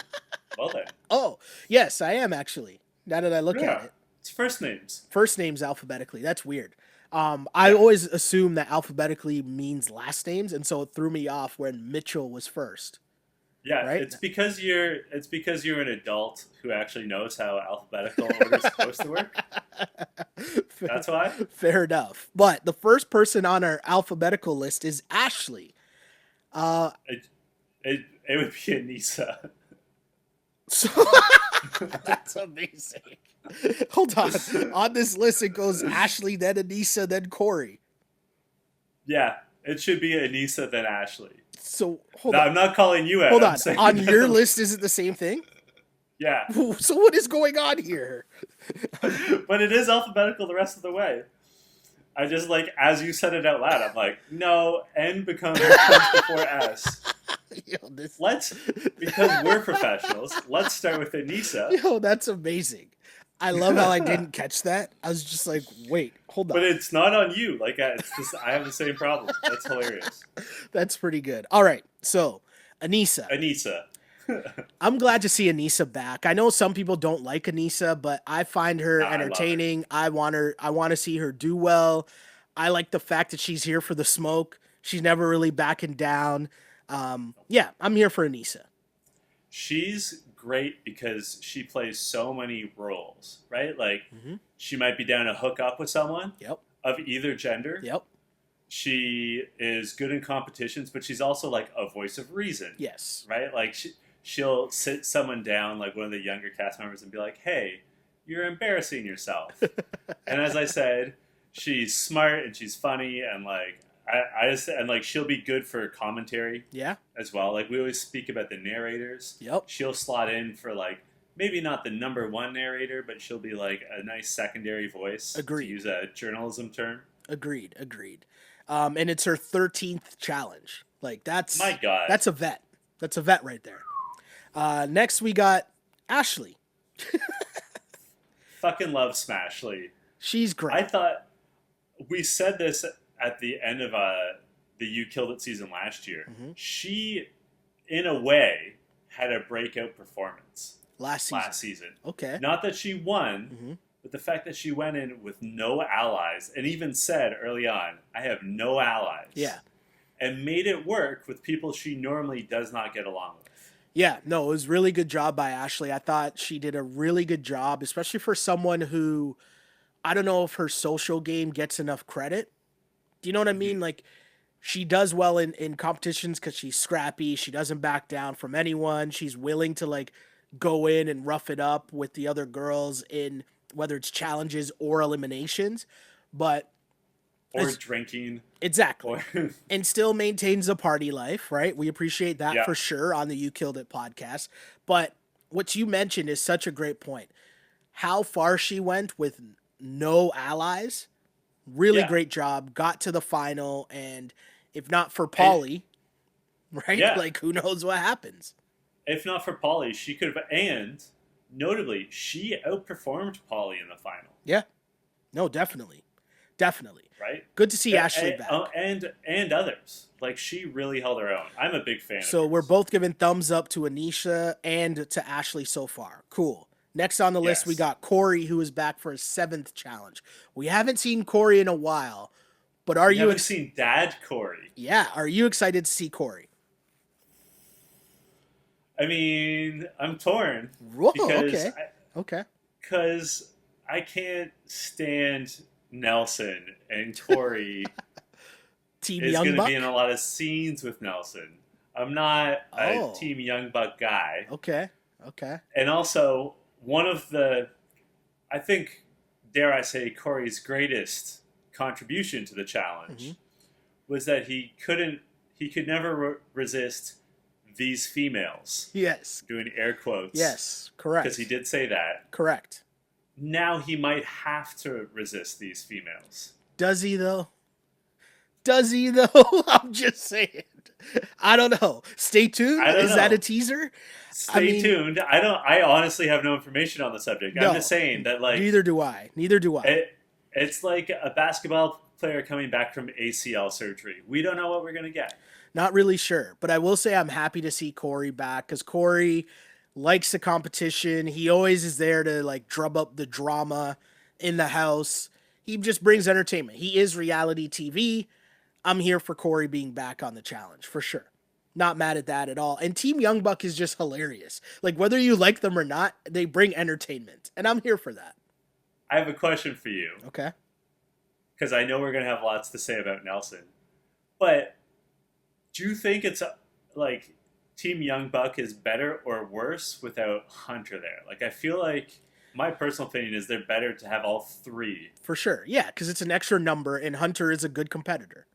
Well then. Oh, yes, I am actually. Now that I look Yeah. at it. It's first names. First names alphabetically. That's weird. I always assume that alphabetically means last names, and so it threw me off when Mitchell was first. Yeah, right? it's because you're an adult who actually knows how alphabetical order is supposed to work. fair, That's why. fair enough. But the first person on our alphabetical list is Ashley. Uh, It it would be Anissa. so that's amazing. Hold on. On this list, it goes Ashley, then Anissa, then Corey. Yeah, it should be Anissa then Ashley. So hold No, on. I'm not calling you out. Hold I'm on. saying On your list, is it the same thing? Yeah, So what is going on here? but it is alphabetical the rest of the way. I just like as you said it out loud. I'm like, no, N comes before S. Yo, this, Because we're professionals. Let's start with Anissa. yo, that's amazing. I love how I didn't catch that. I was just like, wait, hold on. But it's not on you. Like I have the same problem. That's hilarious. That's pretty good. All right, so Anissa. Anissa. I'm glad to see Anissa back. I know some people don't like Anissa, but I find her No, I love her. entertaining. I want to see her do well. I like the fact that she's here for the smoke. She's never really backing down. Yeah, I'm here for Anissa. She's great because she plays so many roles, right? Like she might be down to hook up with someone Yep. of either gender. Yep. She is good in competitions, but she's also like a voice of reason, Yes. right? Like she'll sit someone down, like one of the younger cast members, and be like, "Hey, you're embarrassing yourself." And as I said, she's smart and she's funny, and like I just and like she'll be good for commentary Yeah. as well. Like we always speak about the narrators. Yep. She'll slot in for like maybe not the number one narrator, but she'll be like a nice secondary voice. Agreed. To use a journalism term. Agreed. And it's her 13th challenge. Like that's My God. That's a vet. That's a vet right there. Next we got Ashley. Fucking love Smashly. She's great. I thought we said this at the end of the You Killed It season last year. Mm-hmm. She, in a way, had a breakout performance last season. Okay. Not that she won, Mm-hmm. but the fact that she went in with no allies and even said early on, I have no allies. Yeah. And made it work with people she normally does not get along with. Yeah, no, it was really good job by Ashley. I thought she did a really good job, especially for someone who, I don't know if her social game gets enough credit. Do you know what I mean? Like, she does well in competitions because she's scrappy. She doesn't back down from anyone. She's willing to, like, go in and rough it up with the other girls in whether it's challenges or eliminations. But Or drinking. exactly. Or and still maintains a party life, right? We appreciate that Yeah. for sure on the You Killed It podcast. But what you mentioned is such a great point. How far she went with no allies, really Yeah. great job. Got to the final, and if not for Polly, right? Yeah. Like who knows what happens? if not for Polly, she could have. And notably, she outperformed Polly in the final. Yeah. No, definitely. Right? Good to see Ashley and, back. and others. Like, she really held her own. I'm a big fan So of we're hers. both giving thumbs up to Anisha and to Ashley so far. Cool. Next on the list, Yes. we got Corey, who is back for his 7th challenge. We haven't seen Corey in a while, but are You you? haven't seen Dad Corey. Yeah, are you excited to see Corey? I mean, I'm torn. Whoa, because okay. Because I can't stand Nelson, and Corey Team is Young going to Buck. be in a lot of scenes with Nelson. I'm not a Oh. Team Young Buck guy. Okay. And also, one of the, I think, dare I say, Corey's greatest contribution to the challenge was that he could never resist these females. Yes. Doing air quotes. Yes. Correct. Because he did say that. Correct. Now he might have to resist these females. Does he though? I'm just saying. I don't know. Stay tuned. I don't Is that know. a teaser? Stay tuned. I honestly have no information on the subject. No. I'm just saying that, like, Neither do I. it's like a basketball player coming back from ACL surgery. We don't know what we're gonna get. Not really sure, but I will say I'm happy to see Corey back because Corey likes the competition. He always is there to like drum up the drama in the house. He just brings entertainment. He is reality TV. I'm here for Corey being back on the challenge for sure. Not mad at that at all. And Team Young Buck is just hilarious. Like whether you like them or not, they bring entertainment, and I'm here for that. I have a question for you Okay. because I know we're gonna have lots to say about Nelson, but do you think it's like Team Young Buck is better or worse without Hunter there? Like, I feel like my personal opinion is they're better to have all three. For sure. Yeah, because it's an extra number, and Hunter is a good competitor.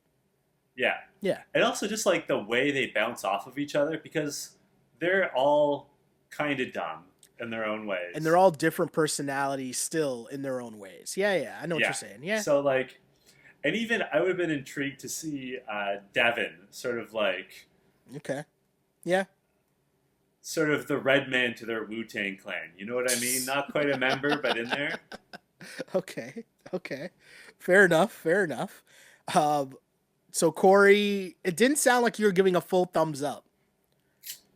Yeah. Yeah. And also just like the way they bounce off of each other because they're all kind of dumb in their own ways. And they're all different personalities still in their own ways. Yeah, yeah. I know what you're saying. Yeah. So, like, and even I would have been intrigued to see Devin sort of like. Okay. Yeah. Sort of the red man to their Wu-Tang clan. You know what I mean? Not quite a member, but in there. Okay. Okay. Fair enough. Fair enough. So Corey, it didn't sound like you were giving a full thumbs up.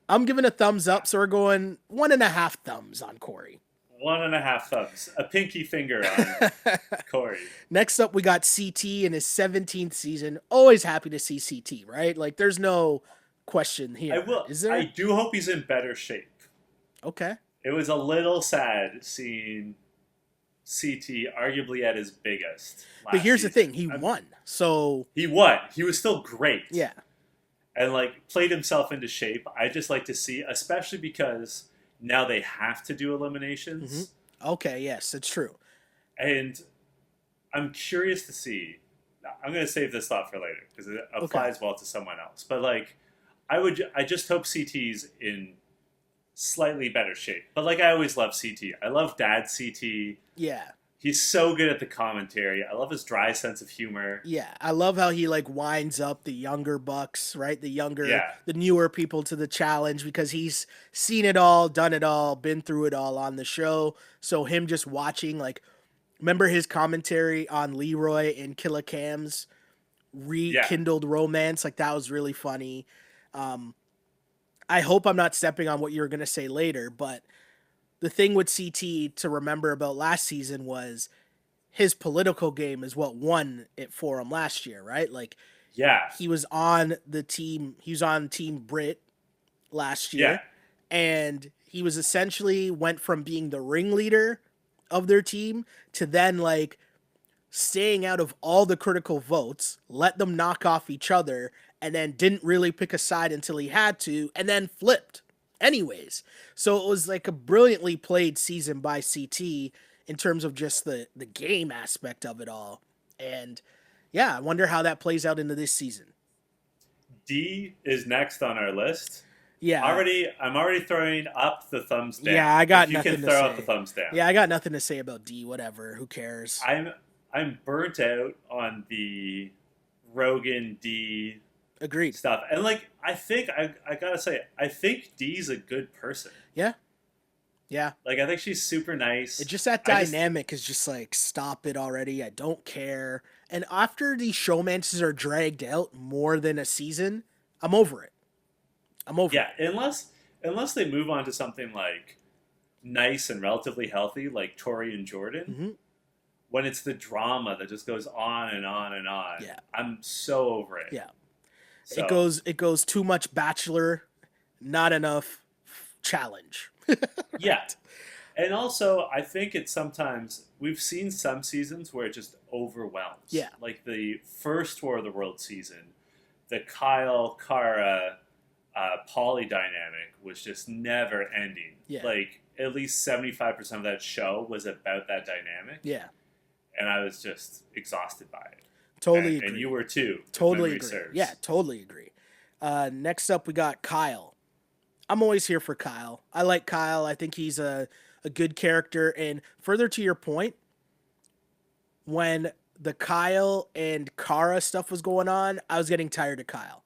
I'm giving a thumbs up, so we're going 1.5 thumbs on Corey. 1.5 thumbs. A pinky finger on Corey. Next up, we got CT in his 17th season. Always happy to see CT, right? Like, there's no question here. Is there? I do hope he's in better shape. Okay. It was a little sad seeing CT arguably at his biggest. But here's the thing, he won. So he won. He was still great. Yeah. And like played himself into shape. I just like to see, especially because now they have to do eliminations. Mm-hmm. Okay, yes, it's true. And I'm curious to see. I'm going to save this thought for later because it applies well to someone else. But like, I just hope CT's in slightly better shape. But like, I always love CT. I love Dad CT. Yeah. He's so good at the commentary. I love his dry sense of humor. Yeah, I love how he like winds up the younger bucks, right? The newer people to the challenge because he's seen it all, done it all, been through it all on the show. So him just watching, like, remember his commentary on Leroy and Killa Cam's rekindled romance? Like, that was really funny. I hope I'm not stepping on what you were going to say later, but the thing with CT to remember about last season was his political game is what won it for him last year, right? Like, he was on the team, he was on Team Brit last year, and he was essentially went from being the ringleader of their team to then like staying out of all the critical votes, let them knock off each other, and then didn't really pick a side until he had to, and then flipped anyways. So it was like a brilliantly played season by CT in terms of just the game aspect of it all. And yeah, I wonder how that plays out into this season. D is next on our list. Yeah. I'm already throwing up the thumbs down. Yeah, I got if nothing you can to throw say. up the thumbs down. Yeah, I got nothing to say about D, whatever. Who cares? I'm burnt out on the Rogan D Agreed stuff. And like I think I gotta say, I think D's a good person. Yeah. Yeah. Like I think she's super nice. It's just that dynamic is just like, stop it already. I don't care. And after these showmances are dragged out more than a season, I'm over it. Yeah, unless they move on to something like nice and relatively healthy, like Tori and Jordan. Mm-hmm. When it's the drama that just goes on and on and on. Yeah. I'm so over it. Yeah. So, it goes too much Bachelor, not enough challenge. Yeah. And also, I think it's sometimes, we've seen some seasons where it just overwhelms. Yeah. Like the first War of the World season, the Kyle, Cara, Pauly dynamic was just never ending. Yeah. Like, at least 75% of that show was about that dynamic. Yeah. And I was just exhausted by it. Totally agree. And you were too. Totally agree. Yeah, totally agree. Next up, we got Kyle. I'm always here for Kyle. I like Kyle. I think he's a good character. And further to your point, when the Kyle and Cara stuff was going on, I was getting tired of Kyle.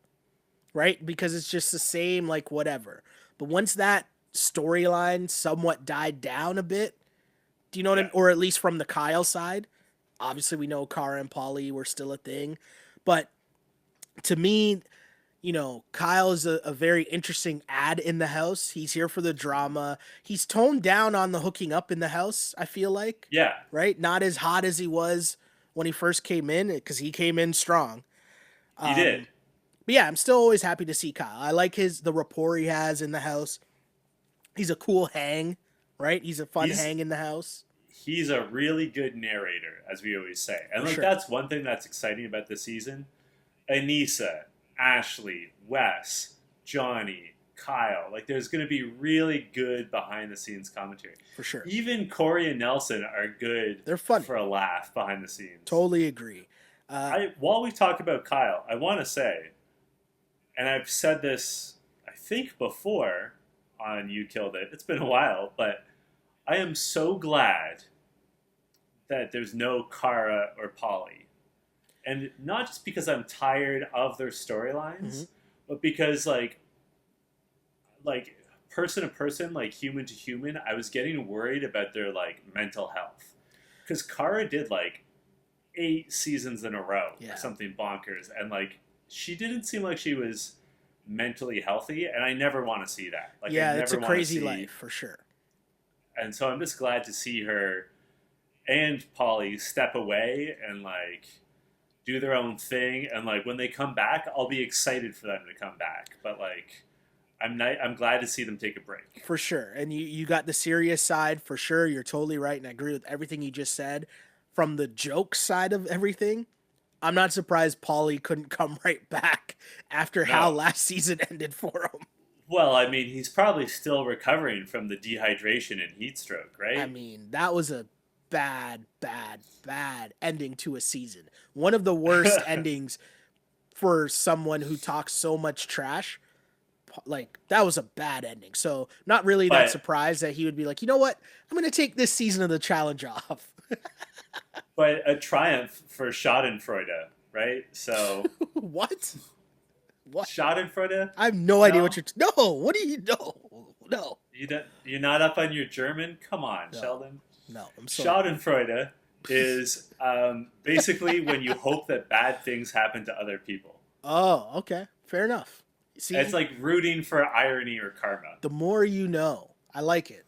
Right? Because it's just the same, like, whatever. But once that storyline somewhat died down a bit, do you know what I mean? Or at least from the Kyle side. Obviously, we know Cara and Pauly were still a thing. But to me, you know, Kyle is a very interesting ad in the house. He's here for the drama. He's toned down on the hooking up in the house, I feel like. Yeah. Right? Not as hot as he was when he first came in, because he came in strong. He did. But yeah, I'm still always happy to see Kyle. I like the rapport he has in the house. He's a cool hang, right? He's a fun He's hang in the house. he's a really good narrator, as we always say. And For like sure. that's one thing that's exciting about this season. Anissa, Ashley, Wes, Johnny, Kyle. Like there's going to be really good behind the scenes commentary. For sure. Even Corey and Nelson are good They're funny. for a laugh behind the scenes. Totally agree. While we talk about Kyle, I want to say, and I've said this, I think before on You Killed It. It's been a while, but I am so glad that there's no Kara or Polly. And not just because I'm tired of their storylines, but because like person to person, like human to human, I was getting worried about their like mental health. Because Kara did like 8 seasons in a row or something bonkers, and like she didn't seem like she was mentally healthy, and I never want to see that. Like, yeah, I never it's a wanna crazy see, life for sure. And so I'm just glad to see her and Polly step away and like do their own thing, and like when they come back, I'll be excited for them to come back. But like, I'm glad to see them take a break For sure. And you got the serious side for sure. You're totally right, and I agree with everything you just said. From the joke side of everything, I'm not surprised Paulie couldn't come right back after how last season ended for him. Well, I mean, he's probably still recovering from the dehydration and heat stroke, right? I mean, that was a bad ending to a season. One of the worst endings for someone who talks so much trash. Like, that was a bad ending. So, not really that surprised that he would be like, you know what? I'm going to take this season of the challenge off. But a triumph for Schadenfreude, right? So What? Schadenfreude? I have no idea what you're. No, what do you know? No. You're not up on your German? Come on, No. Sheldon. No, I'm sorry. Schadenfreude is basically when you hope that bad things happen to other people. Oh, okay. Fair enough. See, it's like rooting for irony or karma. The more you know. I like it.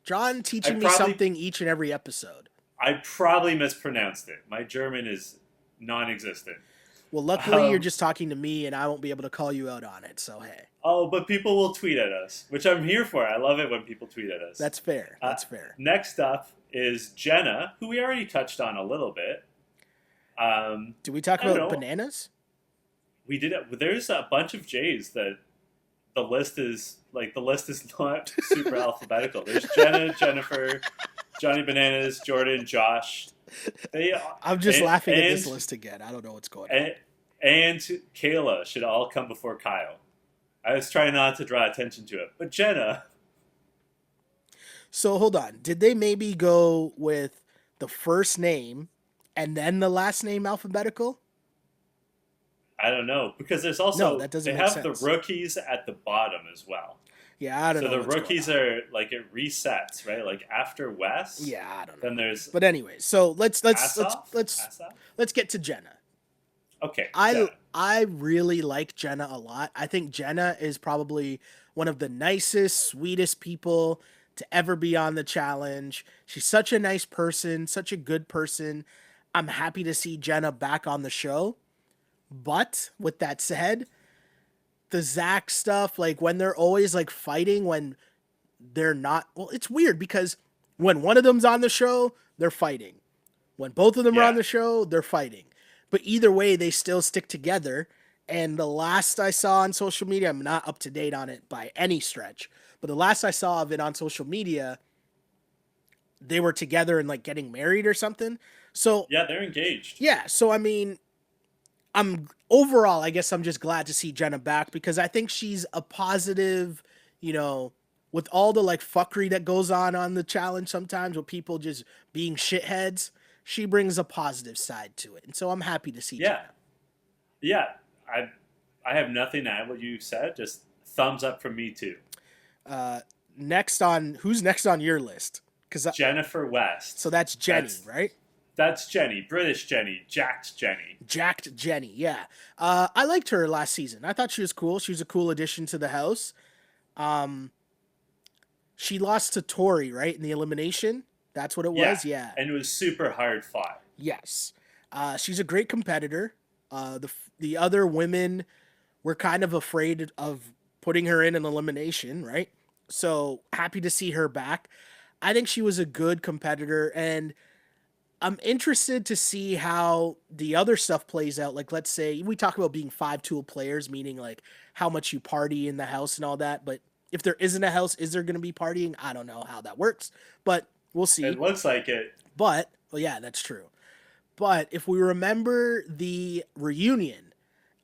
John teaching me something each and every episode. I probably mispronounced it. My German is non-existent. Well, luckily you're just talking to me, and I won't be able to call you out on it, so hey. Oh, but people will tweet at us, which I'm here for. I love it when people tweet at us. That's fair. Next up is Jenna, who we already touched on a little bit. Did we talk about bananas? We did it. There's a bunch of J's that the list is not super alphabetical. There's Jenna, Jennifer, Johnny Bananas, Jordan, Josh. I'm just laughing at this list again. I don't know what's going on. And Kayla should all come before Kyle. I was trying not to draw attention to it, but Jenna. So hold on. Did they maybe go with the first name and then the last name alphabetical? I don't know, because there's also that doesn't they make have sense. the rookies at the bottom as well. Yeah, I don't know. So the rookies are like it resets, right? Like after Wes. Yeah, I don't know. Then there's. But anyway, so let's get to Jenna. Okay. I really like Jenna a lot. I think Jenna is probably one of the nicest, sweetest people to ever be on the challenge. She's such a nice person, such a good person. I'm happy to see Jenna back on the show. But with that said, the Zach stuff, like when they're always like fighting when they're not, well, it's weird because when one of them's on the show, they're fighting. When both of them are on the show, they're fighting. But either way, they still stick together. And the last I saw on social media, I'm not up to date on it by any stretch, but the last I saw of it on social media, they were together and like getting married or something. So yeah, they're engaged. Yeah. So, I mean, I guess I'm just glad to see Jenna back because I think she's a positive, with all the like fuckery that goes on the challenge sometimes with people just being shitheads, she brings a positive side to it. And so I'm happy to see Jenna. Yeah. I have nothing to add what you said. Just thumbs up from me too. Who's next on your list? Jennifer West. So that's Jenny, right? That's Jenny, British Jenny, jacked Jenny. Jacked Jenny, yeah. I liked her last season. I thought she was cool. She was a cool addition to the house. She lost to Tori, right, in the elimination? That's what it was? Yeah. And it was super hard fought. Yes. She's a great competitor. The other women we're kind of afraid of putting her in an elimination, right? So happy to see her back. I think she was a good competitor, and I'm interested to see how the other stuff plays out. Like, let's say we talk about being 5 tool players, meaning like how much you party in the house and all that. But if there isn't a house, is there going to be partying? I don't know how that works, but we'll It see. looks like it. But, well, yeah, that's true. But if we remember the reunion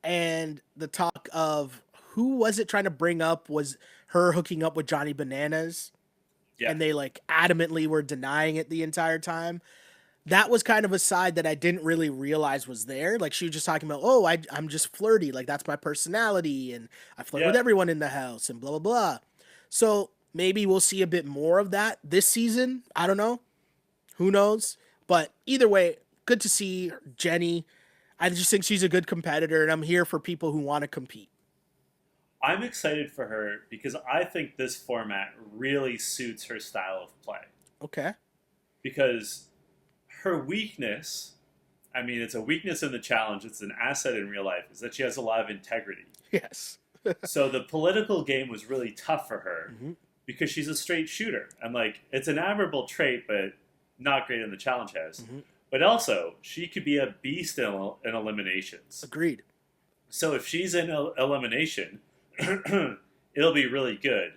and the talk of who was it trying to bring up was her hooking up with Johnny Bananas, Yeah. and they like adamantly were denying it the entire time. That was kind of a side that I didn't really realize was there. Like she was just talking about, oh, I'm just flirty, like that's my personality, and I flirt with Yeah. everyone in the house, and blah blah blah. So maybe we'll see a bit more of that this season. I don't know. Who knows? But either way, good to see Jenny. I just think she's a good competitor, and I'm here for people who want to compete. I'm excited for her because I think this format really suits her style of play. Okay. Because her weakness, I mean, it's a weakness in the challenge, it's an asset in real life, is that she has a lot of integrity. Yes. So the political game was really tough for her Mm-hmm. because she's a straight shooter. And, like, it's an admirable trait, but not great in the challenge house. Mm-hmm. But also, she could be a beast in eliminations. Agreed. So if she's in elimination, it'll be really good.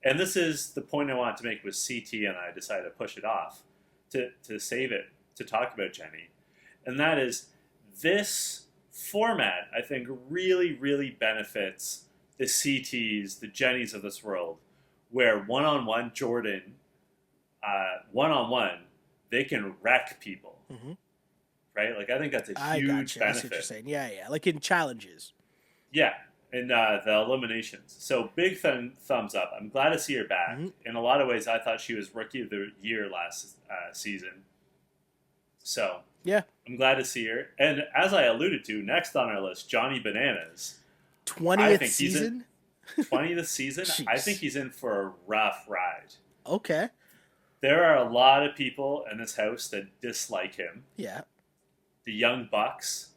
And this is the point I wanted to make with CT, and I decided to push it off to save it, to talk about Jenny. And that is, this format, I think, really, really benefits the CTs, the Jennies of this world, where one-on-one, Jordan, one-on-one, they can wreck people. Mm-hmm. Right? Like, I think that's a I huge got you. I see what you're benefit. saying. Yeah, yeah. Like in challenges. Yeah, and the eliminations. So big thumbs up. I'm glad to see her back. Mm-hmm. In a lot of ways, I thought she was Rookie of the Year last season. So Yeah. I'm glad to see her. And as I alluded to, next on our list, Johnny Bananas. 20th season? 20th season? I think he's in for a rough ride. Okay. There are a lot of people in this house that dislike him. Yeah. The Young Bucks.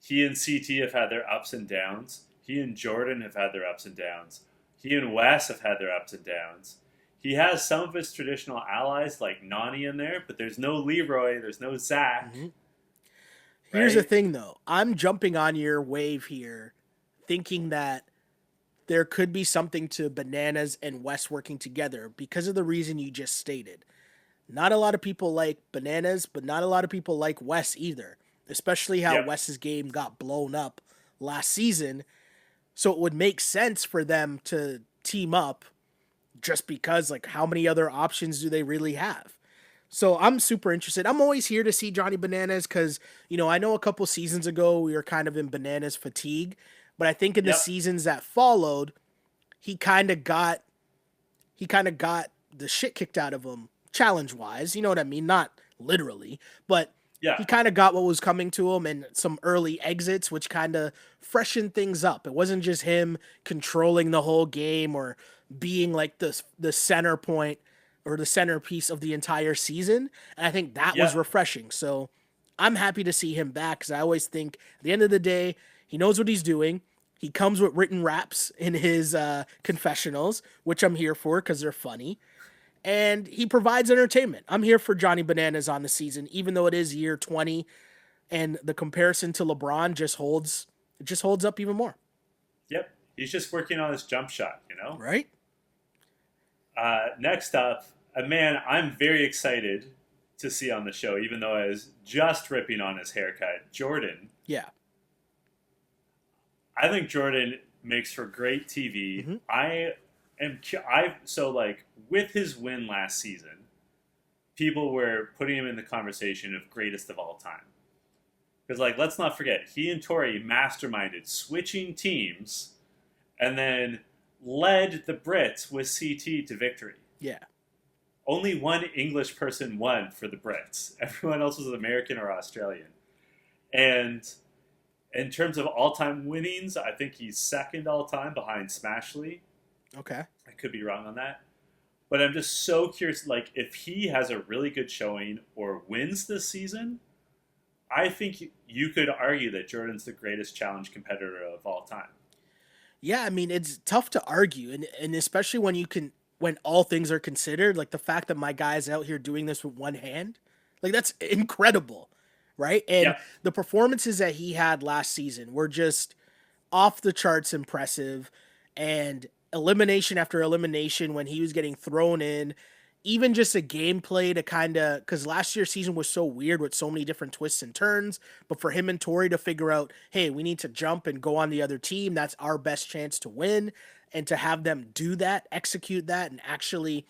He and CT have had their ups and downs. He and Jordan have had their ups and downs. He and Wes have had their ups and downs. He has some of his traditional allies like Nani in there, but there's no Leroy, there's no Zach. Mm-hmm. Here's the Right? thing, though. I'm jumping on your wave here, thinking that there could be something to Bananas and Wes working together because of the reason you just stated. Not a lot of people like Bananas, but not a lot of people like Wes either, especially how Yep. Wes's game got blown up last season. So it would make sense for them to team up just because, like, how many other options do they really have? So I'm super interested. I'm always here to see Johnny Bananas because, I know a couple seasons ago we were kind of in Bananas fatigue, but I think in the Yep. seasons that followed, he kind of got the shit kicked out of him challenge wise. You know what I mean? Not literally, but Yeah. he kind of got what was coming to him and some early exits, which kind of freshened things up. It wasn't just him controlling the whole game or being like the center point or the centerpiece of the entire season. And I think that was Yep. refreshing. So I'm happy to see him back because I always think at the end of the day, he knows what he's doing. He comes with written raps in his confessionals, which I'm here for because they're funny. And he provides entertainment. I'm here for Johnny Bananas on the season, even though it is year 20, and the comparison to LeBron just holds up even more. Yep. He's just working on his jump shot, you know? Right? Next up, a man I'm very excited to see on the show, even though I was just ripping on his haircut, Jordan. Yeah. I think Jordan makes for great TV. Mm-hmm. So like with his win last season, people were putting him in the conversation of greatest of all time. Because like let's not forget, he and Tori masterminded switching teams, and then led the Brits with CT to victory. Yeah. Only one English person won for the Brits. Everyone else was American or Australian. And in terms of all-time winnings, I think he's second all-time behind Smashley. Okay. I could be wrong on that. But I'm just so curious, like, if he has a really good showing or wins this season, I think you could argue that Jordan's the greatest challenge competitor of all time. Yeah, I mean, it's tough to argue, and especially when when all things are considered, like the fact that my guy is out here doing this with one hand, like that's incredible, right? And Yep. the performances that he had last season were just off the charts impressive, and elimination after elimination when he was getting thrown in, even just a gameplay to kind of, because last year's season was so weird with so many different twists and turns, but for him and Tori to figure out, hey, we need to jump and go on the other team, that's our best chance to win, and to have them do that, execute that, and actually,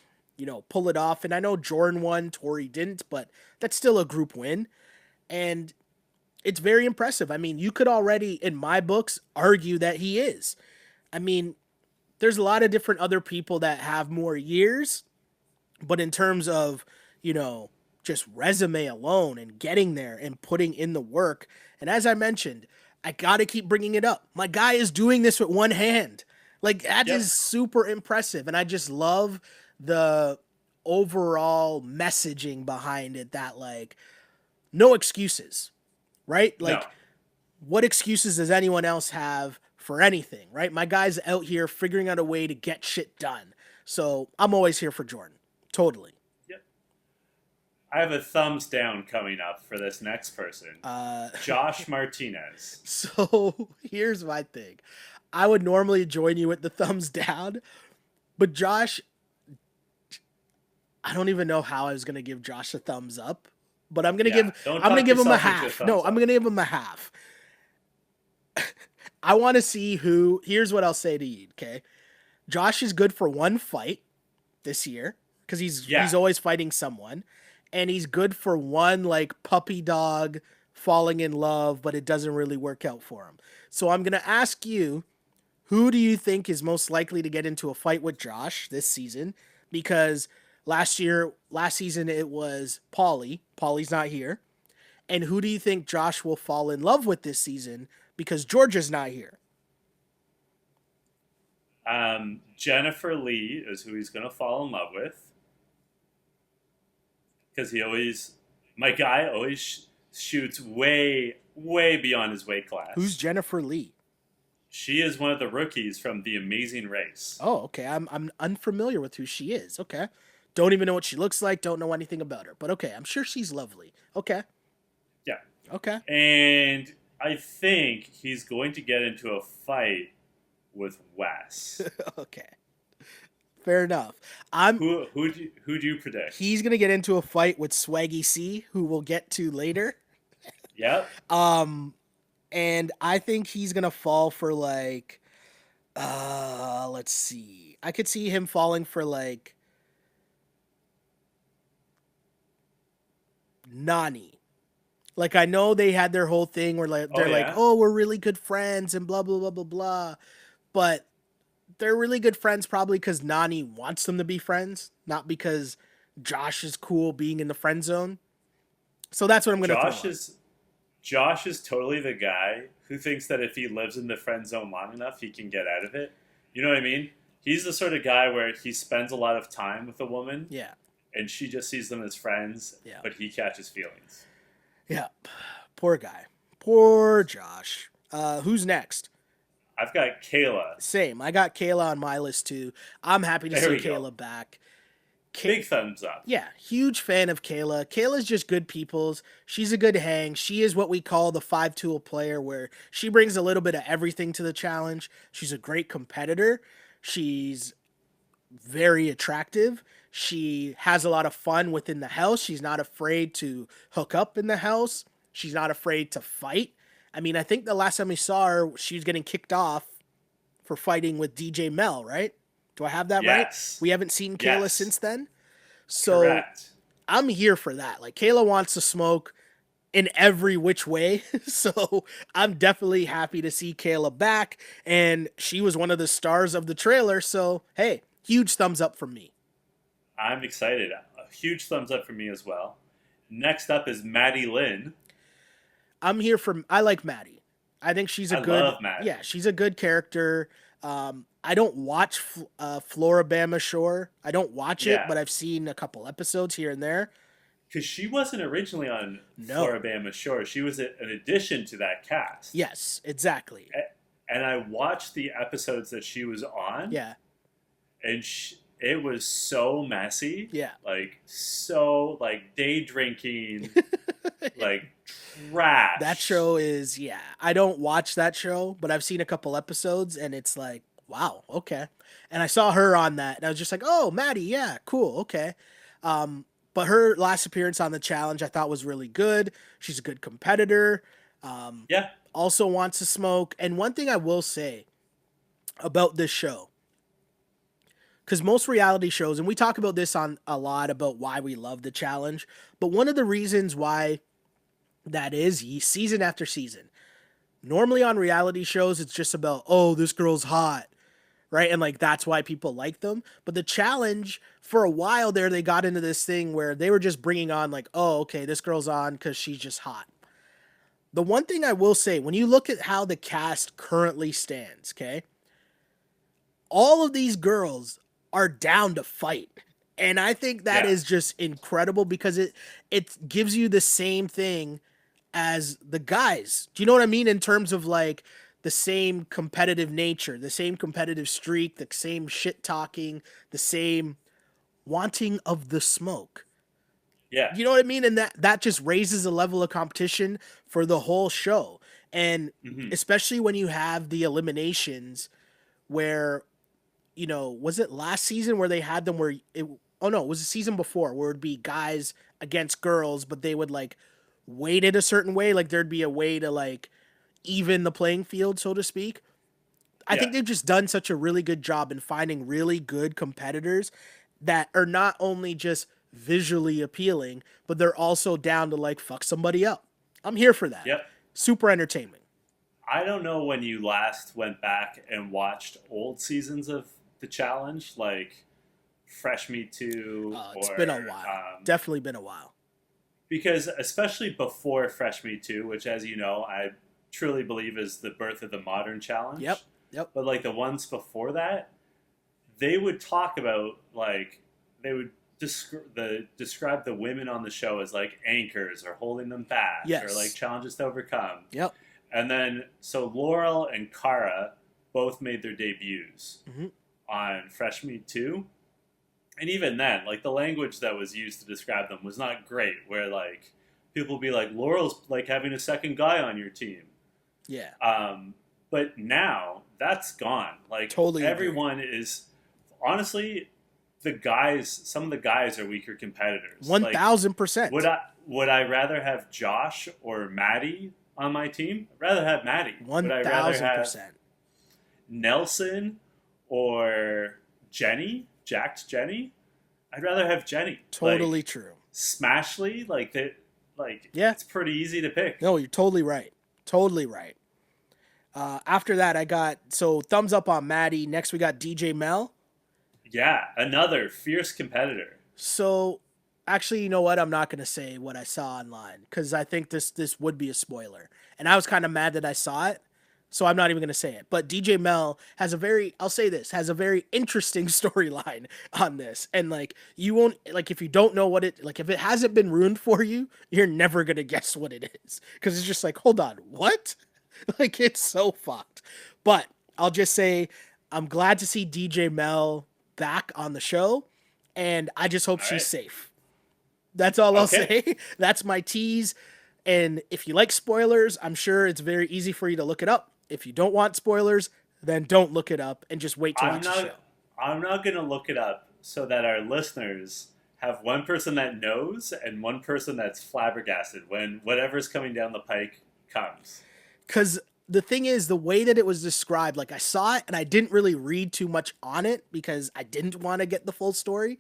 pull it off. And I know Jordan won, Tori didn't, but that's still a group win. And it's very impressive. I mean, you could already, in my books, argue that he is. I mean, there's a lot of different other people that have more years, but in terms of, just resume alone and getting there and putting in the work, and as I mentioned, I got to keep bringing it up. My guy is doing this with one hand. Like, that Yep. is super impressive. And I just love the overall messaging behind it that, like, no excuses, right? No. Like, what excuses does anyone else have for anything, right? My guy's out here figuring out a way to get shit done. So I'm always here for Jordan. Totally. Yep. I have a thumbs down coming up for this next person. Josh Martinez. So here's my thing. I would normally join you with the thumbs down, but Josh, I don't even know how I was gonna give Josh a thumbs up, but I'm gonna Yeah, give don't I'm gonna talk give him a yourself into a half. thumbs No, up. I'm gonna give him a half. I want to see who. Here's what I'll say to you. Okay, Josh is good for one fight this year because Yeah. he's always fighting someone, and he's good for one like puppy dog falling in love, but it doesn't really work out for him. So I'm gonna ask you, who do you think is most likely to get into a fight with Josh this season? Because last season it was Paulie. Paulie's not here. And who do you think Josh will fall in love with this season? Because Georgia's not here. Jennifer Lee is who he's going to fall in love with. Because my guy always shoots way, way beyond his weight class. Who's Jennifer Lee? She is one of the rookies from The Amazing Race. Oh, okay. I'm unfamiliar with who she is. Okay. Don't even know what she looks like. Don't know anything about her. But okay, I'm sure she's lovely. Okay. Yeah. Okay. And I think he's going to get into a fight with Wes. Okay. Fair enough. Who do you predict? He's gonna get into a fight with Swaggy C, who we'll get to later. Yep. And I think he's gonna fall for like, let's see. I could see him falling for like Nani. Like, I know they had their whole thing where like they're like, yeah? oh, we're really good friends and blah blah blah blah blah, but they're really good friends probably because Nani wants them to be friends, not because Josh is cool being in the friend zone. So that's what I'm gonna throw. Josh is totally the guy who thinks that if he lives in the friend zone long enough, he can get out of it. You know what I mean? He's the sort of guy where he spends a lot of time with a woman, Yeah. and she just sees them as friends, Yeah. but he catches feelings. Yeah. Poor guy. Poor Josh. Who's next? I've got Kayla. Same. I got Kayla on my list too. I'm happy to There see we go. Kayla back. Big thumbs up. Yeah, huge fan of Kayla. Kayla's just good people's. She's a good hang. She is what we call the five-tool player, where she brings a little bit of everything to the challenge. She's a great competitor. She's very attractive. She has a lot of fun within the house. She's not afraid to hook up in the house. She's not afraid to fight. I mean, I think the last time we saw her, she was getting kicked off for fighting with DJ Mel, right? Do I have that right? Yes. We haven't seen Kayla Yes. since then. So Correct. I'm here for that. Like, Kayla wants to smoke in every which way. So I'm definitely happy to see Kayla back. And she was one of the stars of the trailer. So, hey, huge thumbs up from me. I'm excited. A huge thumbs up for me as well. Next up is Maddie Lynn. I like Maddie. I think she's a I good, love Maddie. yeah, she's a good character. I don't watch Floribama Shore. I don't watch it, Yeah. but I've seen a couple episodes here and there. because she wasn't originally on No. Floribama Shore. She was an addition to that cast. Yes, exactly. And I watched the episodes that she was on, Yeah. and it was so messy. Yeah. Like, so, like, day drinking, like, trash. That show is, yeah. I don't watch that show, but I've seen a couple episodes and it's like, wow, okay. And I saw her on that and I was just like, oh, Maddie, yeah, cool, okay. But her last appearance on the challenge I thought was really good. She's a good competitor. Yeah. Also wants to smoke. And one thing I will say about this show, because most reality shows, and we talk about this on a lot about why we love the challenge, but one of the reasons why that is season after season. Normally on reality shows, it's just about, oh, this girl's hot, right? And like that's why people like them. But the challenge, for a while there, they got into this thing where they were just bringing on like, oh, okay, this girl's on because she's just hot. The one thing I will say, when you look at how the cast currently stands, okay, all of these girls are down to fight. And I think that is just incredible because it gives you the same thing as the guys. Do you know what I mean? In terms of like the same competitive nature, the same competitive streak, the same shit talking, the same wanting of the smoke. Yeah. You know what I mean? And that just raises the level of competition for the whole show. And especially when you have the eliminations where, you know, was it last season where they had them where it was the season before where it'd be guys against girls, but they would like weight it a certain way. Like there'd be a way to like even the playing field, so to speak. I think they've just done such a really good job in finding really good competitors that are not only just visually appealing, but they're also down to like fuck somebody up. I'm here for that. Yep. Super entertainment. I don't know when you last went back and watched old seasons of the challenge, like Fresh Meat 2. It's been a while. Definitely been a while. Because especially before Fresh Meat 2, which as you know, I truly believe is the birth of the modern challenge. Yep. But like the ones before that, they would talk about like they would describe the women on the show as like anchors or holding them back or like challenges to overcome. Yep. And then so Laurel and Cara both made their debuts on Fresh Meat 2. And even then, like the language that was used to describe them was not great, where like people be like, Laurel's like having a second guy on your team. Yeah. But now that's gone. Like totally everyone is honestly some of the guys are weaker competitors. 1,000%. Would I rather have Josh or Maddie on my team? I'd rather have Maddie. 1,000%. Would I rather have Nelson or Jenny? Jacked Jenny? I'd rather have Jenny. Totally true. Smashly, it's pretty easy to pick. No, you're totally right. Totally right. After that, I got thumbs up on Maddie. Next, we got DJ Mel. Yeah, another fierce competitor. So, actually, you know what? I'm not going to say what I saw online because I think this would be a spoiler. And I was kind of mad that I saw it, so I'm not even going to say it. But DJ Mel has a very interesting storyline on this. And, like, you won't, like, if you don't know what it, like, if it hasn't been ruined for you, you're never going to guess what it is. Because it's just like, hold on, what? Like, it's so fucked. But I'll just say I'm glad to see DJ Mel back on the show, and I just hope she's safe. That's all I'll say. That's my tease. And if you like spoilers, I'm sure it's very easy for you to look it up. If you don't want spoilers, then don't look it up and just wait to watch the show. I'm not going to look it up so that our listeners have one person that knows and one person that's flabbergasted when whatever's coming down the pike comes. Because the thing is, the way that it was described, like I saw it and I didn't really read too much on it because I didn't want to get the full story.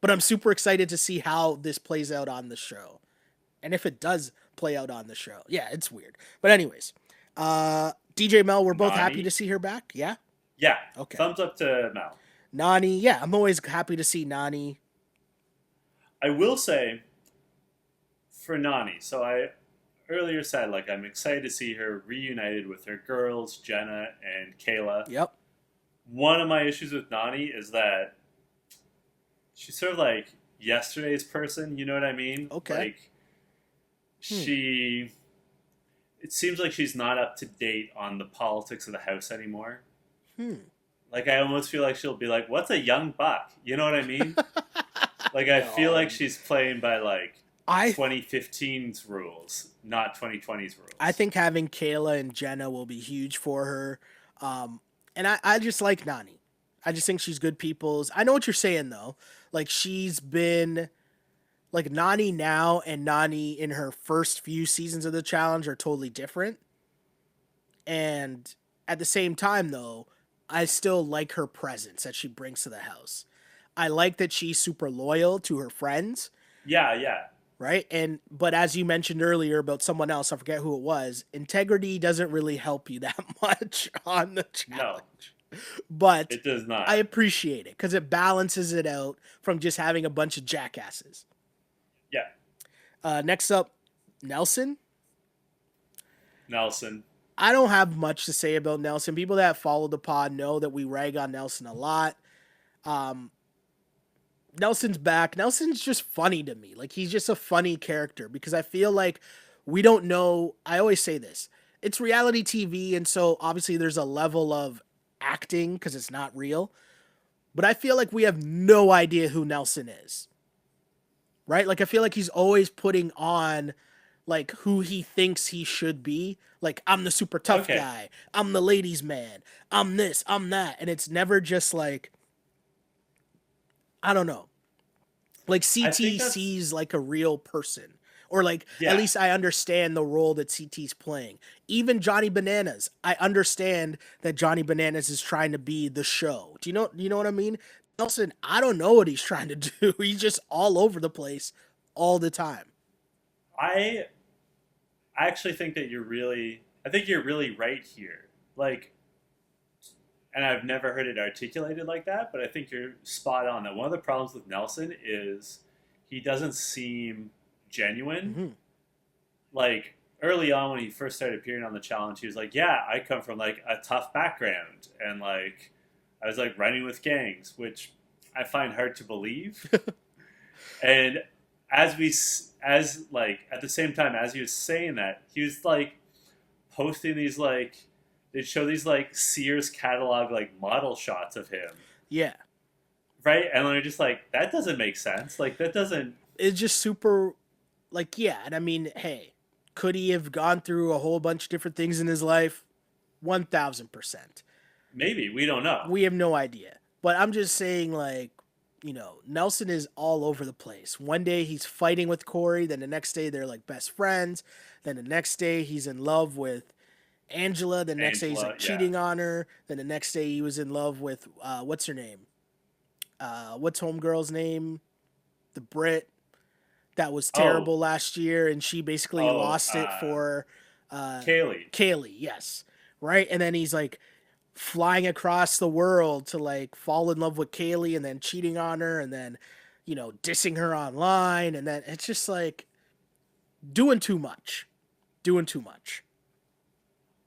But I'm super excited to see how this plays out on the show. And if it does play out on the show. Yeah, it's weird. But anyways, DJ Mel, we're both happy to see her back. Yeah? Yeah. Okay. Thumbs up to Mel. Nani, yeah, I'm always happy to see Nani. I will say, for Nani, so I earlier said, like, I'm excited to see her reunited with her girls, Jenna and Kayla. Yep. One of my issues with Nani is that she's sort of like yesterday's person. You know what I mean? Okay. Like Hmm. she, it seems like she's not up to date on the politics of the house anymore. Hmm. Like I almost feel like she'll be like, "What's a young buck?" You know what I mean? Like I feel like No. she's playing by like I 2015's rules, not 2020's I rules. think having Kayla and Jenna will be huge for her. Um, and I just like Nani. I just think she's good people's. I know what you're saying though. Like she's been like Nani now and Nani in her first few seasons of the challenge are totally different. And at the same time though, I still like her presence that she brings to the house. I like that she's super loyal to her friends, Yeah, yeah. right? And but as you mentioned earlier about someone else, I forget who it was, integrity doesn't really help you that much on the No, challenge. But it does I not. appreciate it because it balances it out from just having a bunch of jackasses. Yeah, Next up, Nelson. Nelson. I don't have much to say about Nelson. People that follow the pod know that we rag on Nelson a lot. Um, Nelson's back. Nelson's just funny to me. Like he's just a funny character because I feel like we don't know. I always say this. It's reality TV and so obviously there's a level of acting cuz it's not real. But I feel like we have no idea who Nelson is. Right? Like I feel like he's always putting on like who he thinks he should be. Like I'm the super tough Okay, guy. I'm the ladies man. I'm this, I'm that. And it's never just like I don't know. Like I think CT that's sees like a real person. Or like at yeah. least I understand the role that CT's playing. Even Johnny Bananas, I understand that Johnny Bananas is trying to be the show. Do you know what I mean? Nelson, I don't know what he's trying to do. He's just all over the place all the time. I I actually think that you're really. I think you're really right here. Like, and I've never heard it articulated like that, but I think you're spot on. That one of the problems with Nelson is he doesn't seem genuine. Hmm. Like early on when he first started appearing on the challenge, he was like, "Yeah, I come from like a tough background, and like I was like running with gangs," which I find hard to believe. And as like at the same time as he was saying that, he was like posting these like they'd show these like Sears catalog like model shots of him, Yeah. right? And I'm just like, that doesn't make sense. Like that doesn't. It's just super like yeah, and I mean, hey, could he have gone through a whole bunch of different things in his life? 1000%. Maybe we don't know. We have no idea. But I'm just saying, like, Nelson is all over the place. One day he's fighting with Corey, then the next day they're like best friends. Then the next day he's in love with Angela. The next day he's Angela, like yeah. cheating on her. Then the next day he was in love with what's her name? What's homegirl's name? The Brit that was Oh, terrible last year, and she basically oh, lost it for Kaylee. Kaylee. Yes, right. And then he's like flying across the world to like fall in love with Kaylee and then cheating on her and then, dissing her online. And then it's just like doing too much. Doing too much.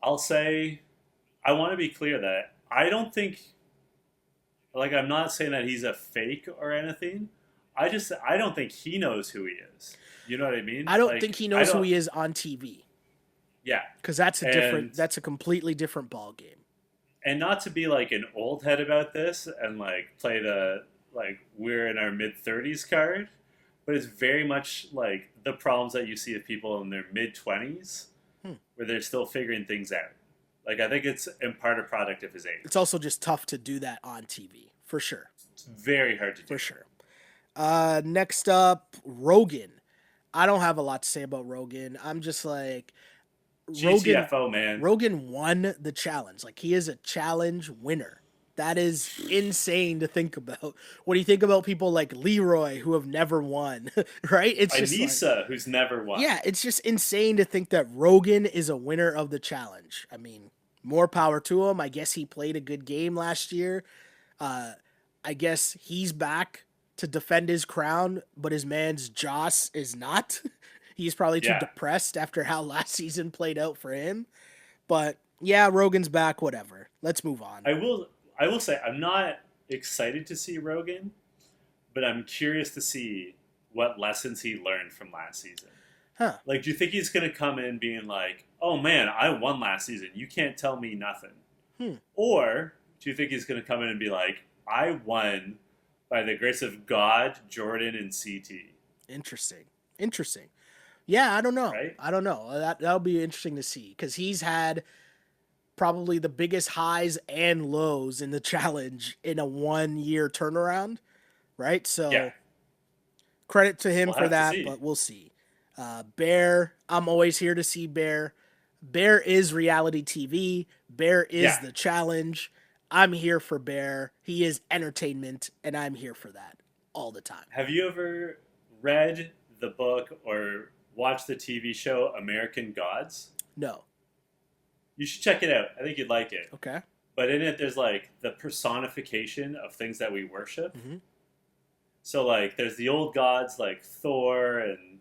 I'll say, I want to be clear that I don't think, like, I'm not saying that he's a fake or anything. I don't think he knows who he is. You know what I mean? I don't think Like, he I knows who don't, he is on TV yeah. because And that's a completely different ball game. not to be like an old head about this and like play the like we're in our mid 30s card, but it's very much like the problems that you see of people in their mid 20s Hmm. where they're still figuring things out. Like I think it's in part a product of his It's age. also just tough to do that on TV for sure. It's very hard to do. For sure. Next up, Rogan. I don't have a lot to say about Rogan. I'm just like Rogan GTFO, man. Rogan won the challenge. Like he is a challenge winner. That is insane to think about. What do you think about people like Leroy who have never won? Right? It's just like Anissa, who's never won. yeah, it's just insane to think that Rogan is a winner of the challenge. I mean, more power to him. I guess he played a good game last year. Uh, I guess he's back to defend his crown, but his man's Joss is not. He's probably too Yeah. depressed after how last season played out for him. But yeah, Rogan's back, whatever. Let's move on. I will say I'm not excited to see Rogan, but I'm curious to see what lessons he learned from last season. Huh. Like, do you think he's going to come in being like, oh man, I won last season. You can't tell me nothing. Or do you think he's going to come in and be like, I won by the grace of God, Jordan, and CT? Interesting. Yeah, I don't know. Right? I don't know. That'll be interesting to see because he's had probably the biggest highs and lows in the challenge in a 1 year turnaround, right? So Yeah. credit to him We'll for have to that, see. but we'll see. Bear, I'm always here to see Bear. Bear is reality TV. Bear is the challenge. I'm here for Bear. He is entertainment, and I'm here for that all the time. Have you ever read the book or watched the TV show American Gods? No. You should check it out. I think you'd like it. Okay. But in it, there's like the personification of things that we worship. Mm-hmm. So like, there's the old gods like Thor and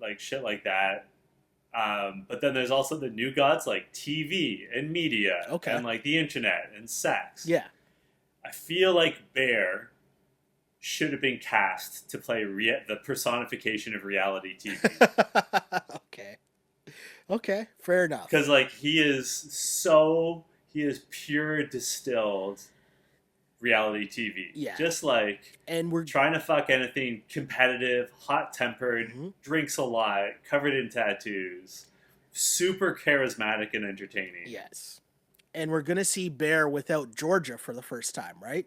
like shit like that. But then there's also the new gods like TV and media, and like the internet and sex. Yeah. I feel like Bear should have been cast to play the personification of reality TV. Okay, fair enough. Because like he is pure distilled reality TV. Yeah. Just like, and we're trying to fuck anything, competitive, hot-tempered, drinks a lot, covered in tattoos, super charismatic and entertaining. Yes. And we're going to see Bear without Georgia for the first time, right?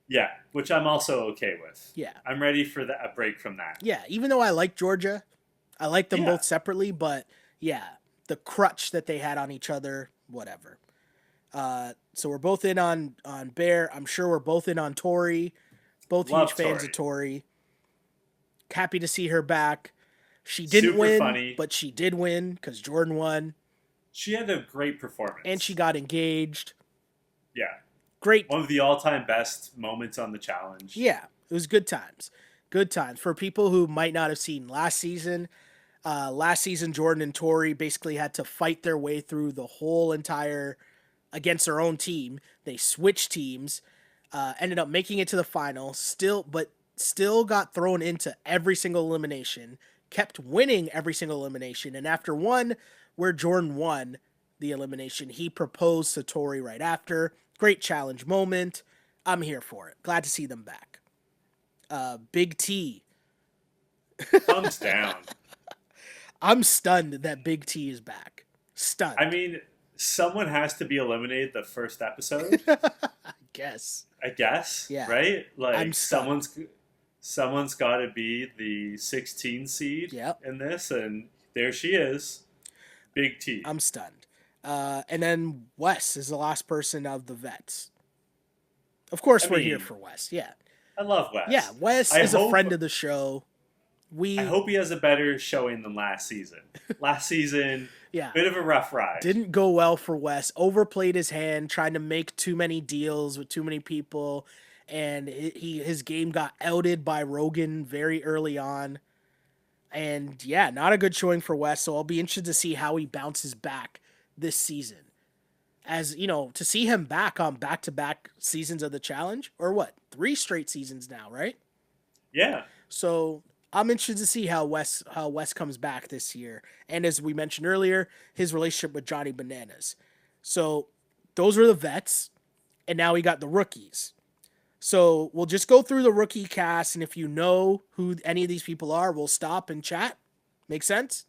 Yeah, which I'm also okay with. Yeah. I'm ready for a break from that. Yeah, even though I like Georgia, I like them both separately, but yeah, the crutch that they had on each other, whatever. So we're both in on Bear. I'm sure we're both in on Tori. Both Love huge fans Tori. of Tori. Happy to see her back. She didn't Super win, funny. but she did win because Jordan won. She had a great performance. And she got engaged. Yeah. Great. One of the all-time best moments on the challenge. Yeah, it was good times. Good times. For people who might not have seen last season, Jordan and Tori basically had to fight their way through the whole entire against their own team. They switched teams, ended up making it to the final, still got thrown into every single elimination, kept winning every single elimination, and after one where Jordan won the elimination, he proposed to Tori right after. Great challenge moment. I'm here for it. Glad to see them back. Big T. Thumbs down. I'm stunned that Big T is back. Stunned. I mean, someone has to be eliminated the first episode. I guess. Yeah. Right? Like, I'm stunned. someone's got to be the 16 seed in this, and there she is. Big T. I'm stunned. And then Wes is the last person of the vets. Of course, we're here for Wes. Yeah. I love Wes. Yeah, Wes is a friend of the show. I hope he has a better showing than last season. Last season, bit of a rough ride. Didn't go well for Wes. Overplayed his hand, trying to make too many deals with too many people, and his game got outed by Rogan very early on. And yeah, not a good showing for Wes. So I'll be interested to see how he bounces back this season. As you know, to see him back on back-to-back seasons of the challenge, or what, 3 straight seasons now, right? Yeah. So I'm interested to see how Wes comes back this year. And as we mentioned earlier, his relationship with Johnny Bananas. So those were the vets, and now we got the rookies. So we'll just go through the rookie cast, and if you know who any of these people are, we'll stop and chat. Make sense?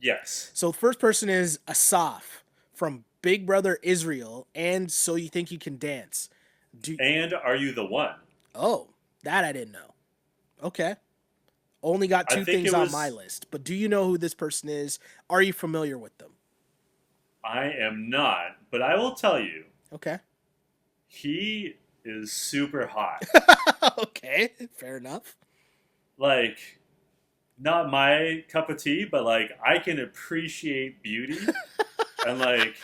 Yes. So the first person is Asaf from Big Brother Israel and So You Think You Can Dance. And Are You the One? Oh, that I didn't know. Okay. Only got 2 things on my list. But do you know who this person is? Are you familiar with them? I am not, but I will tell you. Okay. He is super hot. Okay, fair enough. Like, not my cup of tea, but like, I can appreciate beauty. And like,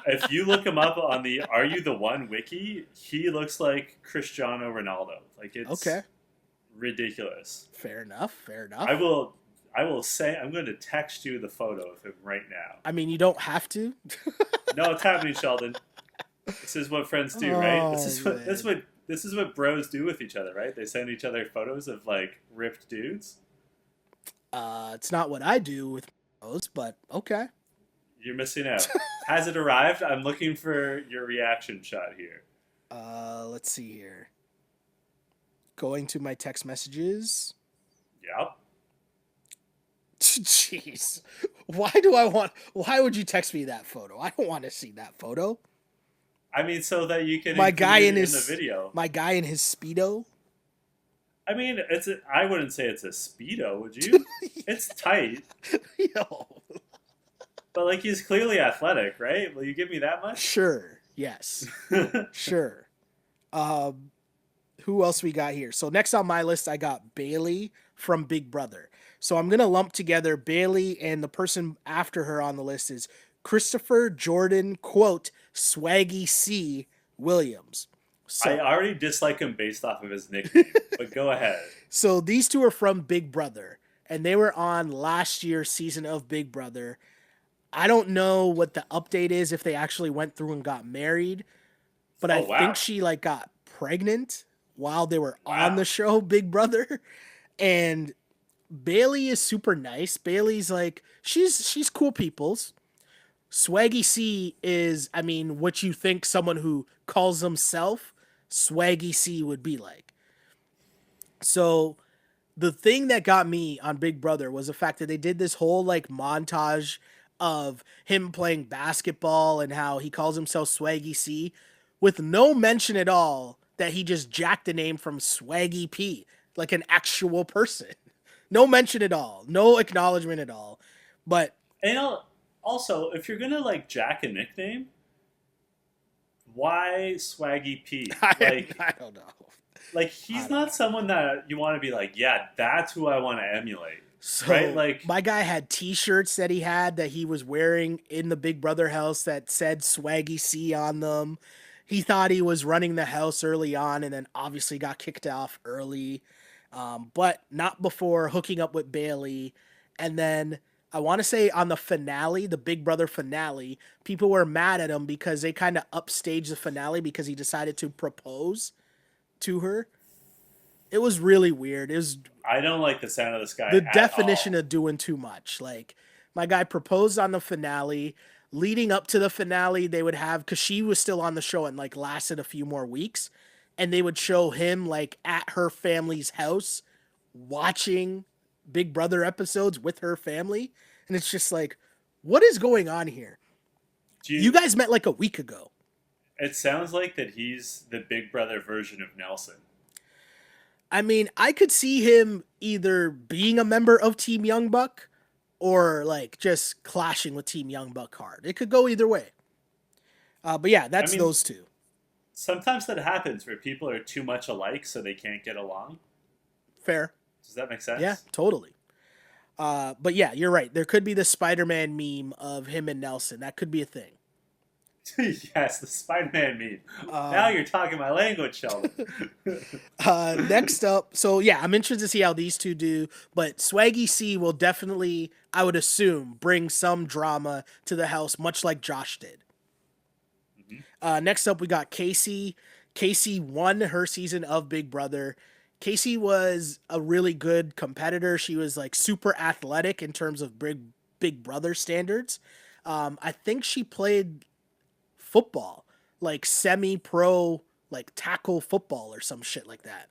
if you look him up on the Are You the One wiki, he looks like Cristiano Ronaldo. Like, it's ridiculous. Fair enough. I will say, I'm going to text you the photo of him right now. I mean, you don't have to. No, it's happening, Sheldon. This is what friends do, right? This is what This is what bros do with each other, right? They send each other photos of like ripped dudes. It's not what I do with those, but okay. You're missing out. Has it arrived? I'm looking for your reaction shot here. Let's see here. Going to my text messages. Yep. Jeez. Why would you text me that photo? I don't want to see that photo. I mean, so that you can My guy include in it in the his video. my guy in his Speedo. I mean, I wouldn't say it's a Speedo, would you? It's tight, Yo. but like he's clearly athletic, right? Will you give me that much? Sure. Yes. Sure. Um who else we got here? So next on my list I got Bailey from Big Brother. So I'm going to lump together Bailey, and the person after her on the list is Christopher Jordan, quote, Swaggy C. Williams. I So, already dislike him based off of his nickname, but go ahead. so these two are from Big Brother, and they were on last year's season of Big Brother. I don't know what the update is, if they actually went through and got married, but I Oh wow, think she like got pregnant while they were on wow. the show Big Brother. And Bailey is super nice. Bailey's like she's cool peoples. Swaggy C is, I mean, what you think someone who calls himself Swaggy C would be like. So the thing that got me on Big Brother was the fact that they did this whole like montage of him playing basketball and how he calls himself Swaggy C, with no mention at all that he just jacked the name from Swaggy P, like an actual person. No mention at all. No acknowledgement at all. But And also, if you're gonna like jack a nickname, why Swaggy P? I don't know. Like I he's don't know. not someone that you want to be like, yeah, that's who I want to emulate, So right? Like, my guy had T-shirts that he was wearing in the Big Brother house that said Swaggy C on them. He thought he was running the house early on, and then obviously got kicked off early, but not before hooking up with Bailey. And then I want to say on the finale, the Big Brother finale, people were mad at him because they kind of upstaged the finale because he decided to propose to her. It was really weird. It was I don't like the sound of this guy the at definition all. of doing too much. Like, my guy proposed on the finale. Leading up to the finale, they would have, because she was still on the show and like lasted a few more weeks, and they would show him like at her family's house watching Big Brother episodes with her family. And it's just like, what is going on here? Do You you, guys met like a week ago. it sounds like that he's the Big Brother version of Nelson. I mean, I could see him either being a member of Team Young Buck or like just clashing with Team Young Buck hard. It could go either way. But yeah, I that's mean, those two. sometimes that happens where people are too much alike, so they can't get along. Fair. Does that make Yeah, sense? totally. But yeah, you're right. There could be the Spider-Man meme of him and Nelson. That could be a thing. Yes, the Spider-Man meme. Now Um, you're talking my language, Sheldon. Next up, so yeah, I'm interested to see how these two do. But Swaggy C will definitely, I would assume, bring some drama to the house, much like Josh did. Mhm. Next up, we got Casey. Casey won her season of Big Brother. Casey was a really good competitor. She was like super athletic in terms of Big Brother standards. I think she played football, like semi-pro, like tackle football or some shit like that.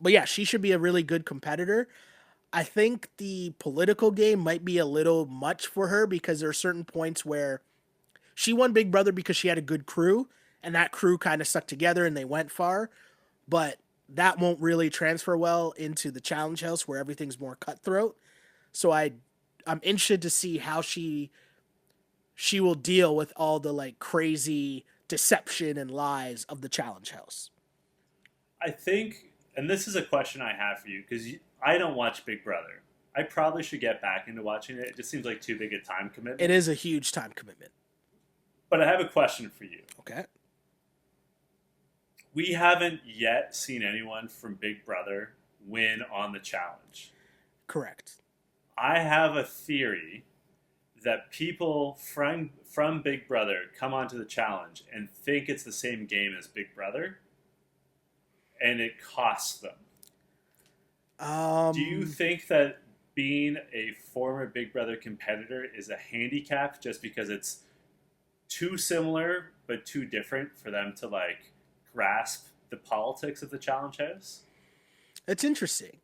But yeah, she should be a really good competitor. I think the political game might be a little much for her because there are certain points where she won Big Brother because she had a good crew, and that crew kind of stuck together and they went far. But that won't really transfer well into the challenge house where everything's more cutthroat. So I'm interested to see how she will deal with all the like crazy deception and lies of the challenge house. I think, and this is a question I have for you because I don't watch Big Brother. I probably should get back into watching it. It just seems like too big a time It commitment. is a huge time commitment. But I have a question for you. Okay. We haven't yet seen anyone from Big Brother win on the challenge. Correct. I have a theory that people from Big Brother come onto the challenge and think it's the same game as Big Brother, and it costs them. Do you Um, think that being a former Big Brother competitor is a handicap just because it's too similar but too different for them to like grasp the politics of the challenge house? it's interesting.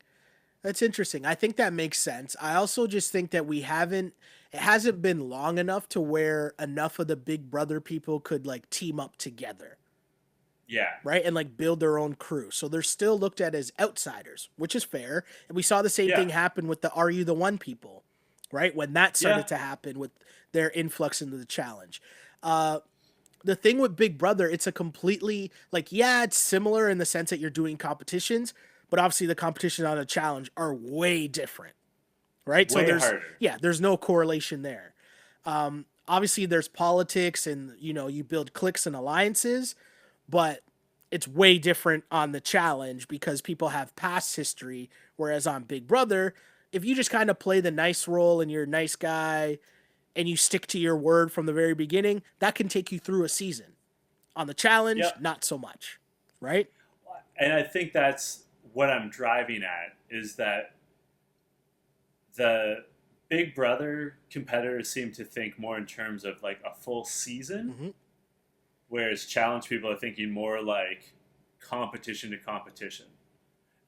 That's interesting. I think that makes sense. I also just think that it hasn't been long enough to where enough of the Big Brother people could like team up together, Yeah, right? And like build their own crew. So they're still looked at as outsiders, which is fair. And we saw the same yeah, thing happen with the Are You the One people, right? When that yeah, started to happen with their influx into the challenge. Uh, the thing with Big Brother, it's a completely like, yeah, it's similar in the sense that you're doing competitions, but obviously the competition on a challenge are way different, right? So way harder. there's no correlation there. Obviously there's politics and you build cliques and alliances, but it's way different on the challenge because people have past history, whereas on Big Brother, if you just kind of play the nice role and you're a nice guy and you stick to your word from the very beginning, that can take you through a season. On the challenge, Yep. not so much, right? And I think that's what I'm driving at is that the Big Brother competitors seem to think more in terms of like a full season, Mm-hmm. whereas challenge people are thinking more like competition to competition.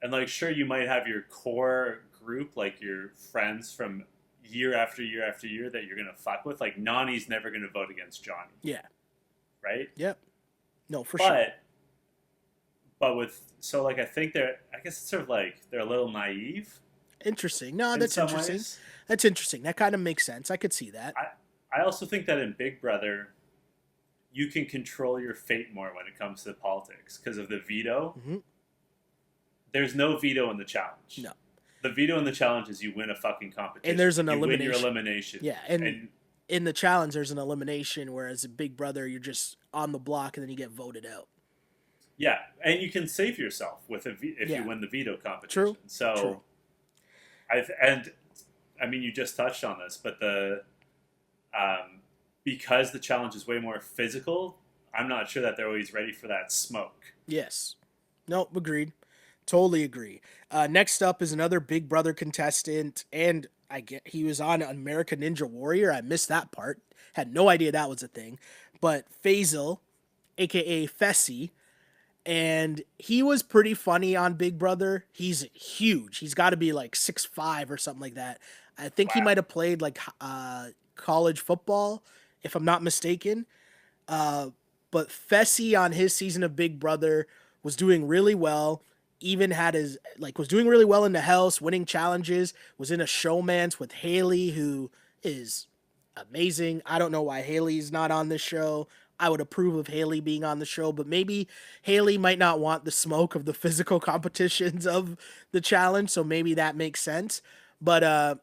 And like, sure, you might have your core group, like your friends from year after year after year that you're gonna fuck with. Like Nani's never gonna vote against Johnny, Yeah. right? Yep. No, for sure. But with so like I think they're I guess it's sort of like they're a little naive Interesting. No, in that's some interesting. ways. That's interesting. That kind of makes sense. I could see that. I also think that in Big Brother you can control your fate more when it comes to politics because of the veto. Mm-hmm. There's no veto in the challenge. No. The veto in the challenge is you win a fucking And competition. there's an You win your elimination. elimination. Yeah, and And in the challenge, there's an elimination, whereas in Big Brother, you're just on the block and then you get voted out. yeah, and you can save yourself with if Yeah. you win the veto competition. True. So, True. and I mean, you just touched on this, but um, because the challenge is way more physical, I'm not sure that they're always ready for that smoke. Yes. No, agreed. Totally agree. Next up is another Big Brother contestant, and I get he was on American Ninja Warrior. I missed that part. Had no idea that was a thing. But Faisal, aka Fessy, and he was pretty funny on Big Brother. He's huge. He's got to be like 6'5" or something like that. I think he Wow. might have played like college football, if I'm not mistaken. Uh, but Fessy on his season of Big Brother was doing really well. Even had his was doing really well in the house, winning challenges. Was in a showmance with Haley, who is amazing. I don't know why Haley's not on this show. I would approve of Haley being on the show, but maybe Haley might not want the smoke of the physical competitions of the challenge, so maybe that makes sense. But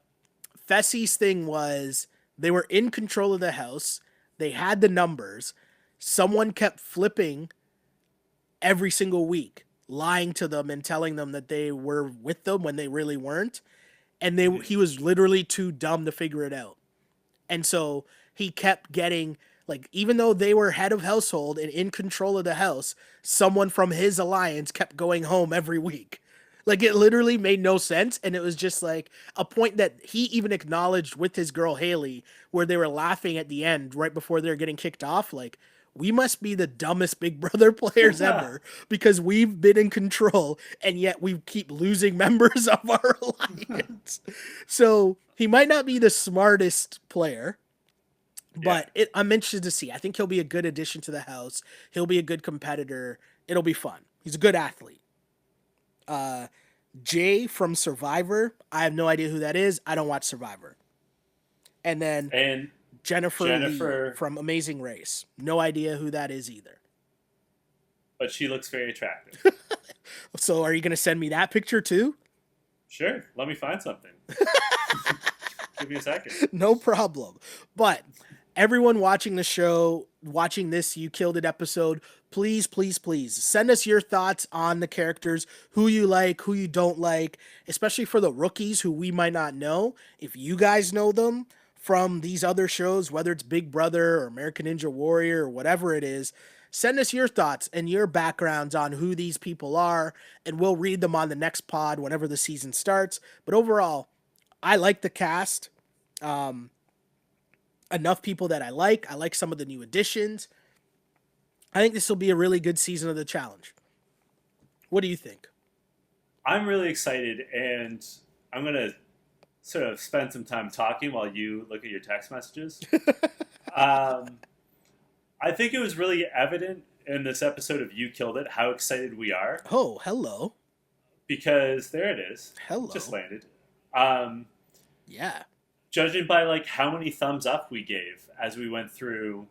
Fessy's thing was they were in control of the house. They had the numbers. Someone kept flipping every single week, lying to them and telling them that they were with them when they really weren't. And he was literally too dumb to figure it out. And so he kept getting even though they were head of household and in control of the house, someone from his alliance kept going home every week. Like it literally made no sense, and it was just like a point that he even acknowledged with his girl Haley, where they were laughing at the end right before they were getting kicked off. Like, we must be the dumbest Big Brother players ever because we've been in control and yet we keep losing members of our alliance. So he might not be the smartest player, Yeah. but I'm interested to see. I think he'll be a good addition to the house. He'll be a good competitor. It'll be fun. He's a good athlete. Jay from Survivor. I have no idea who that is. I don't watch Survivor. And then And Jennifer Lee Jennifer, from Amazing Race. No idea who that is either. but she looks very attractive. So are you going to send me that picture too? Sure, let me find something. Give me a second. No problem. But everyone watching the show, watching this You Killed It episode, please, please, please send us your thoughts on the characters, who you like, who you don't like, especially for the rookies who we might not know. If you guys know them from these other shows, whether it's Big Brother or American Ninja Warrior or whatever it is, Send us your thoughts and your backgrounds on who these people are, and we'll read them on the next pod whenever the season starts. But overall, I like the cast. Um, enough people that I like. I like some of the new additions. I think this will be a really good season of the challenge. What do you think? I'm really excited, and I'm gonna sort of spend some time talking while you look at your text messages. um, I think it was really evident in this episode of You Killed It how excited we are, Oh, hello. because there it is. Hello. Just landed. Um, Yeah. Judging by like how many thumbs up we gave as we went through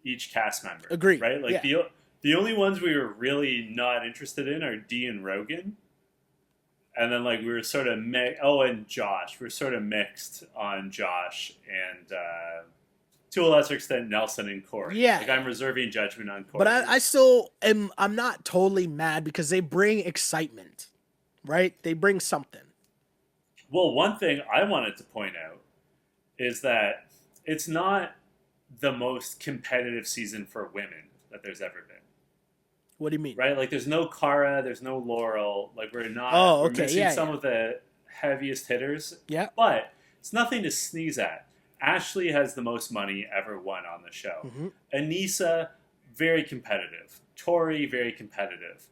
each cast member. Agreed. Right? Like Yeah. the only ones we were really not interested in are Dee and Rogan. And then like we were sort of and Josh. We were sort of mixed on Josh and to a lesser extent Nelson and Corey. Yeah. Like I'm reserving judgment on Corey. But I still am, I'm not totally mad because they bring excitement, right? They bring something. Well, one thing I wanted to point out is that it's not the most competitive season for women that there's ever been. What do you mean? Right? Like there's no Cara, there's no Laurel. Like we're Okay, missing some of the heaviest hitters. Yeah. But it's nothing to sneeze at. Ashley has the most money ever won on the show. Mm-hmm. Anissa, very competitive. Tori, very competitive.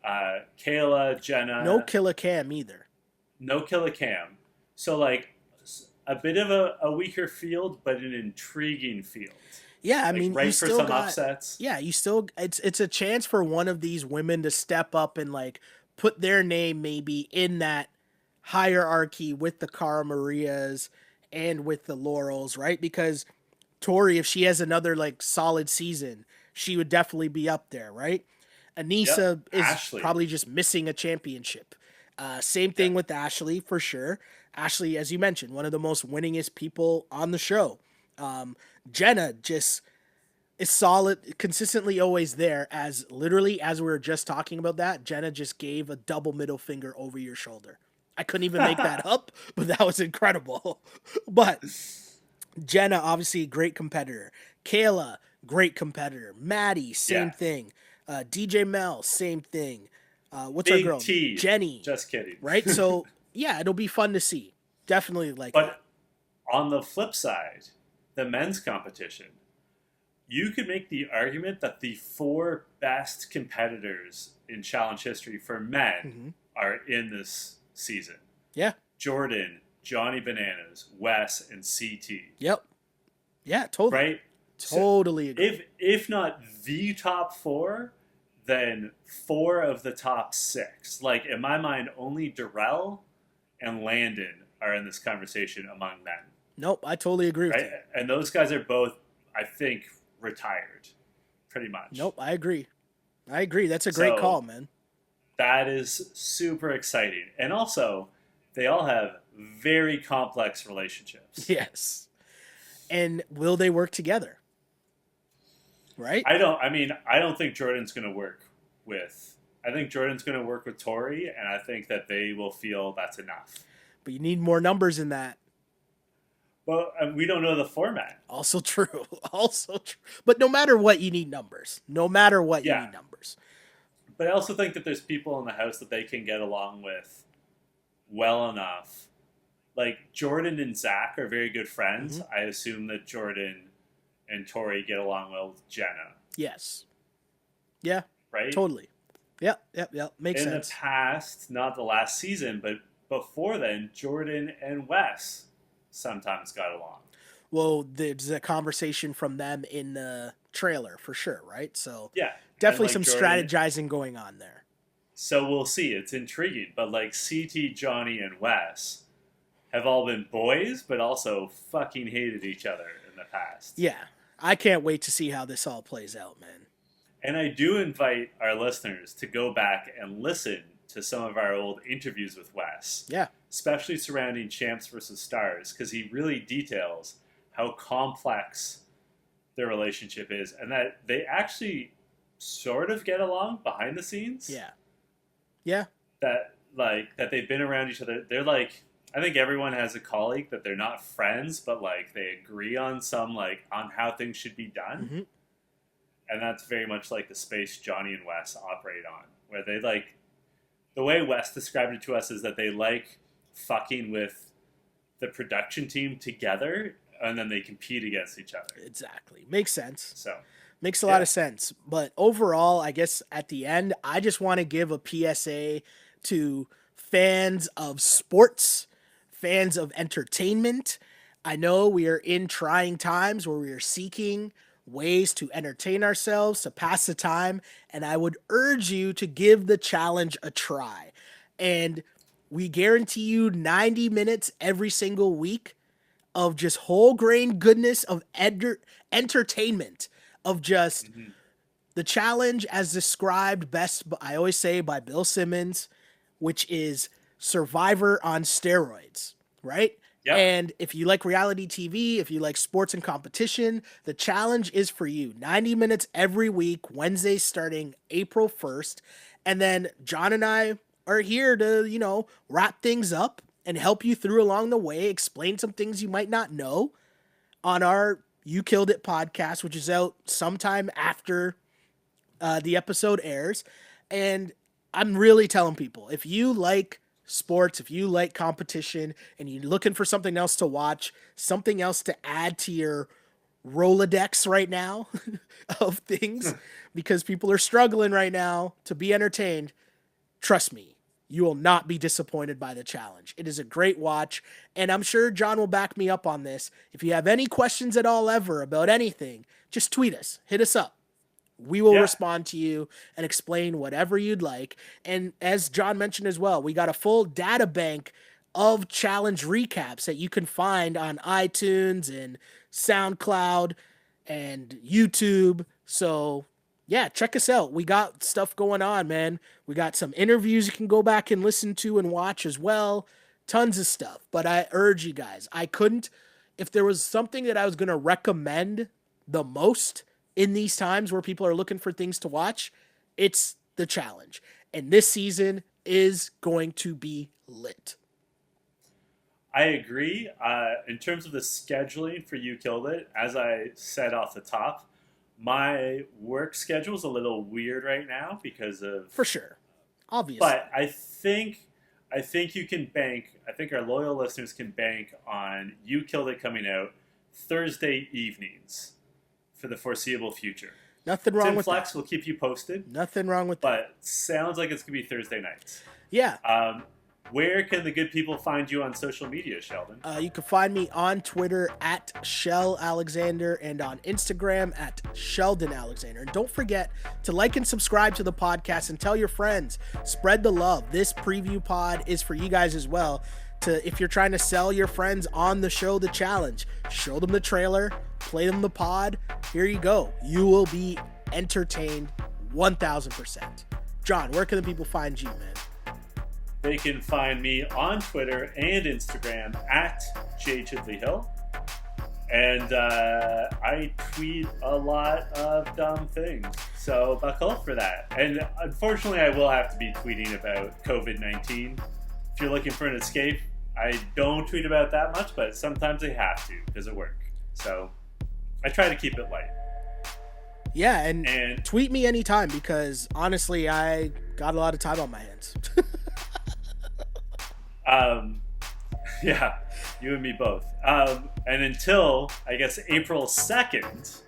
Kayla, Jenna. No Killer Cam either. No Killer Cam. So like a bit of a weaker field, but an intriguing field. Yeah, I Like, mean, right you for still some got, upsets. Yeah, you still it's a chance for one of these women to step up and like put their name maybe in that hierarchy with the Cara Marias and with the Laurels, right? Because Tori, if she has another like solid season, she would definitely be up there, right? Anissa is Ashley. probably just missing a championship. Same thing with Ashley for sure. Ashley, as you mentioned, one of the most winningest people on the show. Jenna just is solid, consistently always there. As literally as we were just talking about that, Jenna just gave a double middle finger over your shoulder. I couldn't even make that up, but that was incredible. But Jenna, obviously, great competitor. Kayla, great competitor. Maddie, same thing. DJ Mel, same thing. What's Big our girl? T. Jenny. Just kidding. Right? So, yeah, it'll be fun to see. Definitely like that. But on the flip side, the men's competition, you could make the argument that the 4 best competitors in challenge history for men are in this season. Yeah. Jordan, Johnny Bananas, Wes, and CT. Yep. Yeah, totally. Right? Totally agree. If not the top 4, then 4 of the top 6. Like, in my mind, only Darrell and Landon are in this conversation among men. Nope, I totally agree with Right? you. And those guys are both, I think, retired, pretty much. Nope, I agree. I agree. That's a great call, man. That is super exciting. And also, they all have very complex relationships. Yes. And will they work together? Right? I don't think Jordan's going to work with. I think Jordan's going to work with Tori, and I think that they will feel that's enough. But you need more numbers in that. Well, we don't know the format. Also true. Also true. But no matter what, you need numbers. No matter what, you need numbers. But I also think that there's people in the house that they can get along with well enough. Like Jordan and Zach are very good friends. I assume that Jordan and Tori get along well with Jenna. Yes. Yeah. Right? Totally. Yep. Makes sense. In the past, not the last season, but before then, Jordan and Wes sometimes got along. Well, there's a conversation from them in the trailer for sure, right? So yeah, definitely like some Jordan, strategizing going on there. So we'll see. It's intriguing. But like CT, Johnny, and Wes have all been boys, but also fucking hated each other in the past. Yeah. I can't wait to see how this all plays out, man. And I do invite our listeners to go back and listen to some of our old interviews with Wes. Yeah. Especially surrounding Champs versus Stars, because he really details how complex their relationship is and that they actually sort of get along behind the scenes. Yeah. Yeah. That they've been around each other. They're like, I think everyone has a colleague that they're not friends, but like they agree on some, like, on how things should be done. and that's very much like the space Johnny and Wes operate on, where they like, the way Wes described it to us is that they like fucking with the production team together, and then they compete against each other. Exactly. Makes sense. So Makes a lot of sense. But overall, I guess at the end, I just want to give a PSA to fans of sports, fans of entertainment. I know we are in trying times where we are seeking ways to entertain ourselves, to pass the time, and I would urge you to give the challenge a try. And we guarantee you 90 minutes every single week of just whole grain goodness of entertainment, of just the challenge as described best, I always say, by Bill Simmons, which is Survivor on steroids, right? Yep. And if you like reality TV, if you like sports and competition, the challenge is for you. 90 minutes every week, Wednesdays starting April 1st. And then John and I are here to, wrap things up and help you through along the way, explain some things you might not know on our You Killed It podcast, which is out sometime after the episode airs. And I'm really telling people, if you like sports, if you like competition, and you're looking for something else to watch, something else to add to your Rolodex right now of things, because people are struggling right now to be entertained, trust me, you will not be disappointed by the challenge. It is a great watch, and I'm sure John will back me up on this. If you have any questions at all ever about anything, just tweet us, hit us up. We will respond to you and explain whatever you'd like. And as John mentioned as well, we got a full data bank of challenge recaps that you can find on iTunes and SoundCloud and YouTube. So yeah, check us out. We got stuff going on, man. We got some interviews you can go back and listen to and watch as well. Tons of stuff. But I urge you guys, if there was something that I was going to recommend the most in these times where people are looking for things to watch, it's the challenge. And this season is going to be lit. I agree. In terms of the scheduling for You Killed It, as I said off the top, my work schedule is a little weird right now because of... For sure. Obviously. But I think you can bank, I think our loyal listeners can bank on You Killed It coming out Thursday evenings for the foreseeable future. Nothing wrong Tim with Flex that. will keep you posted. Nothing wrong with that. But sounds like it's going to be Thursday nights. Yeah. Where can the good people find you on social media, Sheldon? You can find me on Twitter at Shell Alexander and on Instagram at Sheldon Alexander. And don't forget to like and subscribe to the podcast and tell your friends. Spread the love. This preview pod is for you guys as well. If you're trying to sell your friends on the show, The Challenge, show them the trailer, play them the pod. Here you go. You will be entertained 1,000%. John, where can the people find you, man? They can find me on Twitter and Instagram at jchidleyhill. And I tweet a lot of dumb things, so buckle up for that. And unfortunately, I will have to be tweeting about COVID-19. If you're looking for an escape, I don't tweet about that much, but sometimes I have to because of work. So I try to keep it light. Yeah, and tweet me anytime because honestly, I got a lot of time on my hands. Yeah, you and me both. And until, I guess, April 2nd,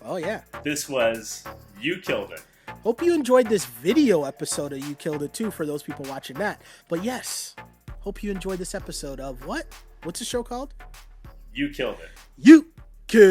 oh yeah, this was You Killed It. Hope you enjoyed this video episode of You Killed It too for those people watching that. But yes, hope you enjoyed this episode of what? What's the show called? You Killed It. You Killed